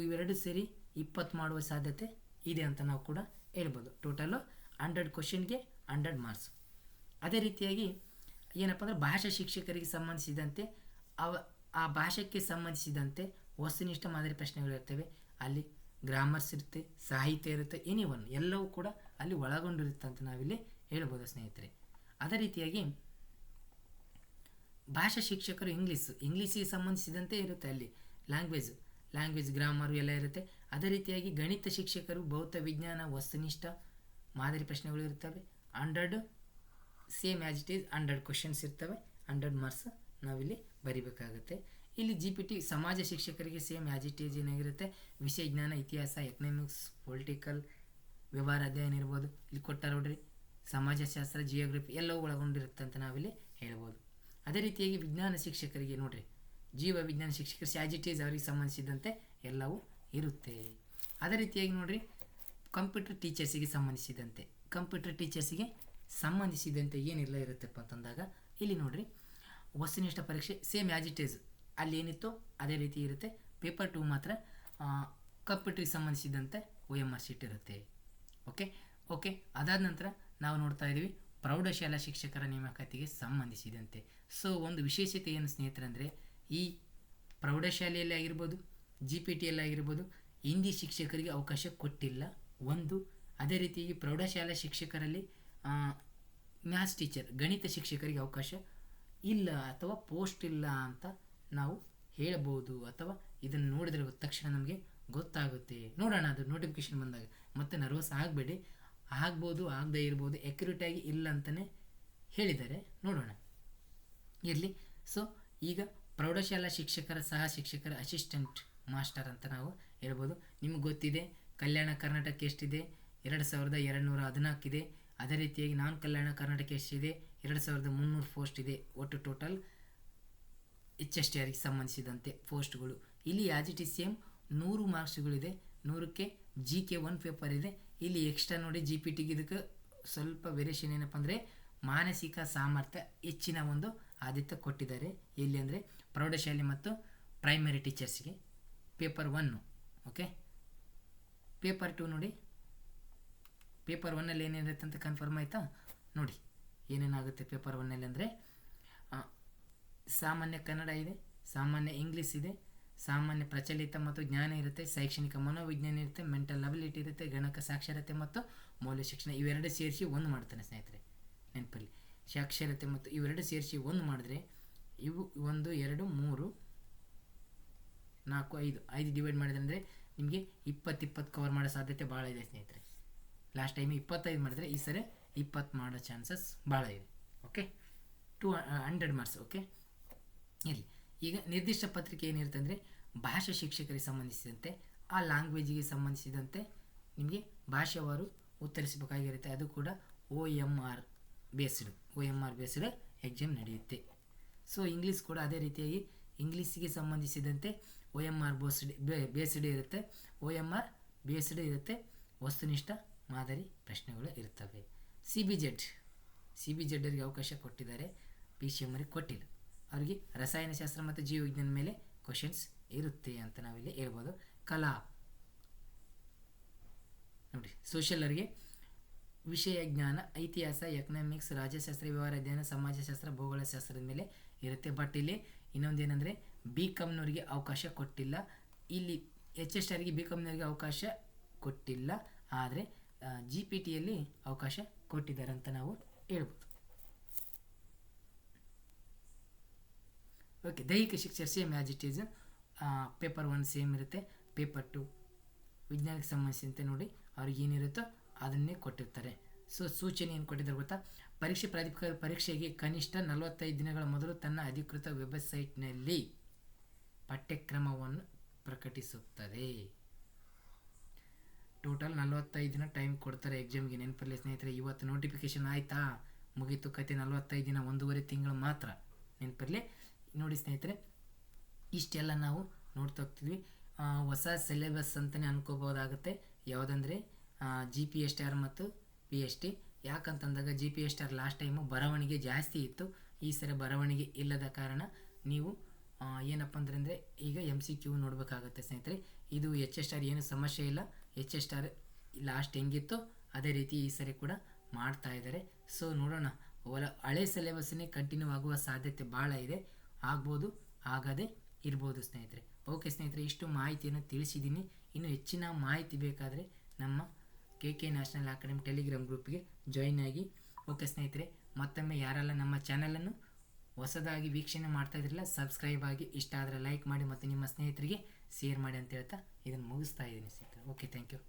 ಇವೆರಡು ಸೇರಿ 20 ಮಾಡುವ ಸಾಧ್ಯತೆ ಇದೆ ಅಂತ ನಾವು ಕೂಡ ಹೇಳ್ಬೋದು. ಟೋಟಲು 100 ಕ್ವಶನ್ಗೆ 100 ಮಾರ್ಕ್ಸ್. ಅದೇ ರೀತಿಯಾಗಿ ಏನಪ್ಪ ಅಂದರೆ ಭಾಷಾ ಶಿಕ್ಷಕರಿಗೆ ಸಂಬಂಧಿಸಿದಂತೆ ಆ ಭಾಷೆಗೆ ಸಂಬಂಧಿಸಿದಂತೆ ವಸ್ತುನಿಷ್ಠ ಮಾದರಿ ಪ್ರಶ್ನೆಗಳಿರ್ತವೆ. ಅಲ್ಲಿ ಗ್ರಾಮರ್ಸ್ ಇರುತ್ತೆ, ಸಾಹಿತ್ಯ ಇರುತ್ತೆ, ಎನಿವನ್ ಎಲ್ಲವೂ ಕೂಡ ಅಲ್ಲಿ ಒಳಗೊಂಡಿರುತ್ತೆ ಅಂತ ನಾವಿಲ್ಲಿ ಹೇಳ್ಬೋದು ಸ್ನೇಹಿತರೆ. ಅದೇ ರೀತಿಯಾಗಿ ಭಾಷಾ ಶಿಕ್ಷಕರು ಇಂಗ್ಲೀಷಿಗೆ ಸಂಬಂಧಿಸಿದಂತೆ ಇರುತ್ತೆ, ಅಲ್ಲಿ ಲ್ಯಾಂಗ್ವೇಜ್ ಗ್ರಾಮರು ಎಲ್ಲ ಇರುತ್ತೆ. ಅದೇ ರೀತಿಯಾಗಿ ಗಣಿತ ಶಿಕ್ಷಕರು ಭೌತ ವಿಜ್ಞಾನ ವಸ್ತುನಿಷ್ಠ ಮಾದರಿ ಪ್ರಶ್ನೆಗಳು ಇರ್ತವೆ. 100 same as it is 100 questions ಇರ್ತವೆ, 100 ಮಾರ್ಕ್ಸ್ ನಾವಿಲ್ಲಿ ಬರಿಬೇಕಾಗುತ್ತೆ. ಇಲ್ಲಿ GPT ಸಮಾಜ ಶಿಕ್ಷಕರಿಗೆ ಸೇಮ್ ಆ್ಯಸ್ ಇಟ್ ಈಸ್ ಏನಾಗಿರುತ್ತೆ, ವಿಷಯ ಜ್ಞಾನ, ಇತಿಹಾಸ, ಎಕನಾಮಿಕ್ಸ್, ಪೊಲಿಟಿಕಲ್, ವ್ಯವಹಾರ ಅಧ್ಯಯನ ಇರ್ಬೋದು. ಇಲ್ಲಿ ಕೊಟ್ಟಾರ ನೋಡ್ರಿ, ಸಮಾಜಶಾಸ್ತ್ರ, ಜಿಯೋಗ್ರಫಿ ಎಲ್ಲವೂ ಒಳಗೊಂಡಿರುತ್ತೆ ಅಂತ ನಾವಿಲ್ಲಿ ಹೇಳ್ಬೋದು. ಅದೇ ರೀತಿಯಾಗಿ ವಿಜ್ಞಾನ ಶಿಕ್ಷಕರಿಗೆ ನೋಡ್ರಿ, ಜೀವ ವಿಜ್ಞಾನ ಶಿಕ್ಷಕರು ಆ್ಯಸ್ ಇಟ್ ಈಸ್ ಅವರಿಗೆ ಸಂಬಂಧಿಸಿದಂತೆ ಎಲ್ಲವೂ ಇರುತ್ತೆ. ಅದೇ ರೀತಿಯಾಗಿ ನೋಡ್ರಿ, ಕಂಪ್ಯೂಟರ್ ಟೀಚರ್ಸಿಗೆ ಸಂಬಂಧಿಸಿದಂತೆ ಏನೆಲ್ಲ ಇರುತ್ತಪ್ಪ ಅಂತಂದಾಗ ಇಲ್ಲಿ ನೋಡ್ರಿ, ವಸ್ತುನಿಷ್ಠ ಪರೀಕ್ಷೆ ಸೇಮ್ ಆ್ಯಸ್ ಇಟ್ ಈಸ್ ಅಲ್ಲಿ ಏನಿತ್ತು ಅದೇ ರೀತಿ ಇರುತ್ತೆ. ಪೇಪರ್ 2 ಮಾತ್ರ ಕಂಪ್ಯೂಟರ್ಗೆ ಸಂಬಂಧಿಸಿದಂತೆ OMR ಶೀಟ್ ಇರುತ್ತೆ. ಓಕೆ ಅದಾದ ನಂತರ ನಾವು ನೋಡ್ತಾ ಇದ್ದೀವಿ ಪ್ರೌಢಶಾಲಾ ಶಿಕ್ಷಕರ ನೇಮಕಾತಿಗೆ ಸಂಬಂಧಿಸಿದಂತೆ. ಸೊ ಒಂದು ವಿಶೇಷತೆ ಏನು ಸ್ನೇಹಿತರಂದರೆ, ಈ ಪ್ರೌಢಶಾಲೆಯಲ್ಲಿ ಆಗಿರ್ಬೋದು, GPTಯಲ್ಲಿ ಆಗಿರ್ಬೋದು, ಹಿಂದಿ ಶಿಕ್ಷಕರಿಗೆ ಅವಕಾಶ ಕೊಟ್ಟಿಲ್ಲ ಒಂದು. ಅದೇ ರೀತಿಯಾಗಿ ಪ್ರೌಢಶಾಲಾ ಶಿಕ್ಷಕರಲ್ಲಿ ಮ್ಯಾಥ್ಸ್ ಟೀಚರ್, ಗಣಿತ ಶಿಕ್ಷಕರಿಗೆ ಅವಕಾಶ ಇಲ್ಲ ಅಥವಾ ಪೋಸ್ಟ್ ಇಲ್ಲ ಅಂತ ನಾವು ಹೇಳ್ಬೋದು, ಅಥವಾ ಇದನ್ನು ನೋಡಿದರೆ ತಕ್ಷಣ ನಮಗೆ ಗೊತ್ತಾಗುತ್ತೆ. ನೋಡೋಣ, ಅದು ನೋಟಿಫಿಕೇಶನ್ ಬಂದಾಗ ಮತ್ತೆ ನರ್ವಸ್ ಆಗಬೇಡಿ. ಆಗ್ಬೋದು, ಆಗದೇ ಇರ್ಬೋದು, ಆಗಿ ಇಲ್ಲ ಅಂತಲೇ ಹೇಳಿದ್ದಾರೆ, ನೋಡೋಣ ಇರಲಿ. ಸೊ ಈಗ ಪ್ರೌಢಶಾಲಾ ಶಿಕ್ಷಕರ ಸಹ ಶಿಕ್ಷಕರ ಅಸಿಸ್ಟೆಂಟ್ ಮಾಸ್ಟರ್ ಅಂತ ನಾವು ಹೇಳ್ಬೋದು. ನಿಮಗೆ ಗೊತ್ತಿದೆ ಕಲ್ಯಾಣ ಕರ್ನಾಟಕ ಎಷ್ಟಿದೆ, 2214 ಇದೆ. ಅದೇ ರೀತಿಯಾಗಿ ನಾನ್ ಕಲ್ಯಾಣ ಕರ್ನಾಟಕ ಎಷ್ಟಿದೆ, 2300 ಪೋಸ್ಟ್ ಇದೆ. ಒಟ್ಟು ಟೋಟಲ್ HSTRಗೆ ಸಂಬಂಧಿಸಿದಂತೆ ಪೋಸ್ಟ್ಗಳು ಇಲ್ಲಿ as it is same 100 ಮಾರ್ಕ್ಸ್ಗಳಿದೆ. 100ಕ್ಕೆ GK 1 paper ಇದೆ. ಇಲ್ಲಿ ಎಕ್ಸ್ಟ್ರಾ ನೋಡಿ GPTಗೆ ಇದಕ್ಕೆ ಸ್ವಲ್ಪ ವೇರಿಯೇಷನ್ ಏನಪ್ಪ ಅಂದರೆ ಮಾನಸಿಕ ಸಾಮರ್ಥ್ಯ ಹೆಚ್ಚಿನ ಒಂದು ಆದ್ಯತೆ ಕೊಟ್ಟಿದ್ದಾರೆ. ಎಲ್ಲಿ ಅಂದರೆ ಪ್ರೌಢಶಾಲೆ ಮತ್ತು ಪ್ರೈಮರಿ ಟೀಚರ್ಸ್ಗೆ ಪೇಪರ್ 1. ಓಕೆ, ಪೇಪರ್ 2 ನೋಡಿ, ಪೇಪರ್ 1ಅಲ್ಲಿ ಏನಿರುತ್ತೆ ಅಂತ ಕನ್ಫರ್ಮ್ ಆಯಿತಾ? ನೋಡಿ ಏನೇನಾಗುತ್ತೆ ಪೇಪರ್ 1ಅಲ್ಲಿ ಅಂದರೆ ಸಾಮಾನ್ಯ ಕನ್ನಡ ಇದೆ, ಸಾಮಾನ್ಯ ಇಂಗ್ಲೀಷ್ ಇದೆ, ಸಾಮಾನ್ಯ ಪ್ರಚಲಿತ ಮತ್ತು ಜ್ಞಾನ ಇರುತ್ತೆ, ಶೈಕ್ಷಣಿಕ ಮನೋವಿಜ್ಞಾನ ಇರುತ್ತೆ, ಮೆಂಟಲ್ ಅಬಿಲಿಟಿ ಇರುತ್ತೆ, ಗಣಕ ಸಾಕ್ಷರತೆ ಮತ್ತು ಮೌಲ್ಯ ಶಿಕ್ಷಣ. ಇವೆರಡು ಸೇರಿಸಿ ಒಂದು ಮಾಡ್ತಾನೆ ಸ್ನೇಹಿತರೆ, ನೆನಪಲ್ಲಿ ಸಾಕ್ಷರತೆ ಮತ್ತು ಇವೆರಡು ಸೇರಿಸಿ ಒಂದು ಮಾಡಿದ್ರೆ ಇವು 1 2 3 4 5 ಡಿವೈಡ್ ಮಾಡಿದ್ರೆ ಅಂದರೆ ನಿಮಗೆ 20 ಕವರ್ ಮಾಡೋ ಸಾಧ್ಯತೆ ಭಾಳ ಇದೆ ಸ್ನೇಹಿತರೆ. ಲಾಸ್ಟ್ ಟೈಮ್ 25 ಮಾಡಿದ್ರೆ ಈ ಸರಿ 20 ಮಾಡೋ ಚಾನ್ಸಸ್ ಭಾಳ ಇದೆ. Okay, 100 marks. ಓಕೆ ಇರಲಿ. ಈಗ ನಿರ್ದಿಷ್ಟ ಪತ್ರಿಕೆ ಏನಿರುತ್ತೆ ಅಂದರೆ ಭಾಷಾ ಶಿಕ್ಷಕರಿಗೆ ಸಂಬಂಧಿಸಿದಂತೆ ಆ ಲ್ಯಾಂಗ್ವೇಜಿಗೆ ಸಂಬಂಧಿಸಿದಂತೆ ನಿಮಗೆ ಭಾಷಾವಾರು ಉತ್ತರಿಸಬೇಕಾಗಿರುತ್ತೆ. ಅದು ಕೂಡ OMR ಬೇಸ್ಡ್ ಎಕ್ಸಾಮ್ ನಡೆಯುತ್ತೆ. ಸೊ ಇಂಗ್ಲೀಷ್ ಕೂಡ ಅದೇ ರೀತಿಯಾಗಿ ಇಂಗ್ಲೀಷಿಗೆ ಸಂಬಂಧಿಸಿದಂತೆ OMR ಬೇಸ್ಡ್ ಇರುತ್ತೆ. OMR ಬೇಸ್ಡ್ ಇರುತ್ತೆ, ವಸ್ತುನಿಷ್ಠ ಮಾದರಿ ಪ್ರಶ್ನೆಗಳು ಇರ್ತವೆ. CBZ ಅವರಿಗೆ ಅವಕಾಶ ಕೊಟ್ಟಿದ್ದಾರೆ, PCM ಅವರಿಗೆ ಕೊಟ್ಟಿಲ್ಲ. ಅವರಿಗೆ ರಸಾಯನಶಾಸ್ತ್ರ ಮತ್ತು ಜೀವವಿಜ್ಞಾನ ಮೇಲೆ ಕ್ವಶನ್ಸ್ ಇರುತ್ತೆ ಅಂತ ನಾವಿಲ್ಲಿ ಹೇಳ್ಬೋದು. ಕಲಾ ನೋಡಿ, ಸೋಷಿಯಲ್ ಅವರಿಗೆ ವಿಷಯ ಜ್ಞಾನ, ಇತಿಹಾಸ, ಎಕನಾಮಿಕ್ಸ್, ರಾಜ್ಯಶಾಸ್ತ್ರ, ವ್ಯವಹಾರ ಅಧ್ಯಯನ, ಸಮಾಜಶಾಸ್ತ್ರ, ಭೂಗೋಳಶಾಸ್ತ್ರದ ಮೇಲೆ ಇರುತ್ತೆ. ಬಟ್ ಇಲ್ಲಿ ಇನ್ನೊಂದೇನೆಂದರೆ BComನವರಿಗೆ ಅವಕಾಶ ಕೊಟ್ಟಿಲ್ಲ. ಇಲ್ಲಿ HSTRಗೆ BComನವರಿಗೆ ಅವಕಾಶ ಕೊಟ್ಟಿಲ್ಲ, ಆದರೆ GPTಯಲ್ಲಿ ಅವಕಾಶ ಕೊಟ್ಟಿದ್ದಾರೆ ಅಂತ ನಾವು ಹೇಳ್ಬೋದು. ಓಕೆ, ದೈಹಿಕ ಶಿಕ್ಷಣ same as it is. Paper 1 same ಇರುತ್ತೆ. ಪೇಪರ್ 2 ವಿಜ್ಞಾನಕ್ಕೆ ಸಂಬಂಧಿಸಿದಂತೆ ನೋಡಿ ಅವ್ರಿಗೆ ಏನಿರುತ್ತೋ ಅದನ್ನೇ ಕೊಟ್ಟಿರ್ತಾರೆ. ಸೊ ಸೂಚನೆ ಏನು ಕೊಟ್ಟಿದ್ದಾರೆ ಗೊತ್ತಾ, ಪರೀಕ್ಷೆ ಪ್ರಾಧಿಕಾರ ಪರೀಕ್ಷೆಗೆ ಕನಿಷ್ಠ 45 ದಿನಗಳ ಮೊದಲು ತನ್ನ ಅಧಿಕೃತ ವೆಬ್ಸೈಟ್ನಲ್ಲಿ ಪಠ್ಯಕ್ರಮವನ್ನು ಪ್ರಕಟಿಸುತ್ತದೆ. ಟೋಟಲ್ 45 ದಿನ ಟೈಮ್ ಕೊಡ್ತಾರೆ ಎಕ್ಸಾಮ್ಗೆ. ನೆನಪಿರಲಿ ಸ್ನೇಹಿತರೆ, ಇವತ್ತು ನೋಟಿಫಿಕೇಶನ್ ಆಯಿತಾ, ಮುಗೀತು ಕತೆ. 45 ದಿನ, 1.5 ತಿಂಗಳು ಮಾತ್ರ. ನೆನಪಿರಲಿ. ನೋಡಿ ಸ್ನೇಹಿತರೆ, ಇಷ್ಟೆಲ್ಲ ನಾವು ನೋಡ್ತಾ ಹೋಗ್ತಿದ್ವಿ. ಹೊಸ ಸಿಲೆಬಸ್ ಅಂತಲೇ ಅನ್ಕೋಬೋದಾಗುತ್ತೆ. ಯಾವುದಂದರೆ GPSR ಮತ್ತು PST. ಯಾಕಂತಂದಾಗ GPSR ಲಾಸ್ಟ್ ಟೈಮು ಬರವಣಿಗೆ ಜಾಸ್ತಿ ಇತ್ತು, ಈ ಸರಿ ಬರವಣಿಗೆ ಇಲ್ಲದ ಕಾರಣ ನೀವು ಏನಪ್ಪ ಅಂದರೆ ಈಗ MCQ ನೋಡಬೇಕಾಗುತ್ತೆ ಸ್ನೇಹಿತರೆ. ಇದು HSR ಏನು ಸಮಸ್ಯೆ ಇಲ್ಲ. HSR ಲಾಸ್ಟ್ ಹೆಂಗಿತ್ತು ಅದೇ ರೀತಿ ಈ ಸರಿ ಕೂಡ ಮಾಡ್ತಾ ಇದ್ದಾರೆ. ಸೊ ನೋಡೋಣ, ಹಳೆ ಸಿಲೆಬಸ್ಸನ್ನೇ ಕಂಟಿನ್ಯೂ ಆಗುವ ಸಾಧ್ಯತೆ ಭಾಳ ಇದೆ. ಆಗ್ಬೋದು, ಆಗದೇ ಇರ್ಬೋದು ಸ್ನೇಹಿತರೆ. ಓಕೆ ಸ್ನೇಹಿತರೆ, ಇಷ್ಟು ಮಾಹಿತಿಯನ್ನು ತಿಳಿಸಿದ್ದೀನಿ. ಇನ್ನು ಹೆಚ್ಚಿನ ಮಾಹಿತಿ ಬೇಕಾದರೆ ನಮ್ಮ KK ನ್ಯಾಷನಲ್ ಅಕಾಡೆಮಿ ಟೆಲಿಗ್ರಾಮ್ ಗ್ರೂಪ್ಗೆ ಜಾಯಿನ್ ಆಗಿ. ಓಕೆ ಸ್ನೇಹಿತರೆ, ಮತ್ತೊಮ್ಮೆ ಯಾರೆಲ್ಲ ನಮ್ಮ ಚಾನಲನ್ನು ಹೊಸದಾಗಿ ವೀಕ್ಷಣೆ ಮಾಡ್ತಾ ಇದ್ರಲ್ಲ, ಸಬ್ಸ್ಕ್ರೈಬ್ ಆಗಿ, ಇಷ್ಟ ಆದರೆ ಲೈಕ್ ಮಾಡಿ ಮತ್ತು ನಿಮ್ಮ ಸ್ನೇಹಿತರಿಗೆ ಶೇರ್ ಮಾಡಿ ಅಂತ ಹೇಳ್ತಾ ಇದನ್ನು ಮುಗಿಸ್ತಾ ಇದ್ದೀನಿ ಸ್ನೇಹಿತರೆ. Okay, thank you.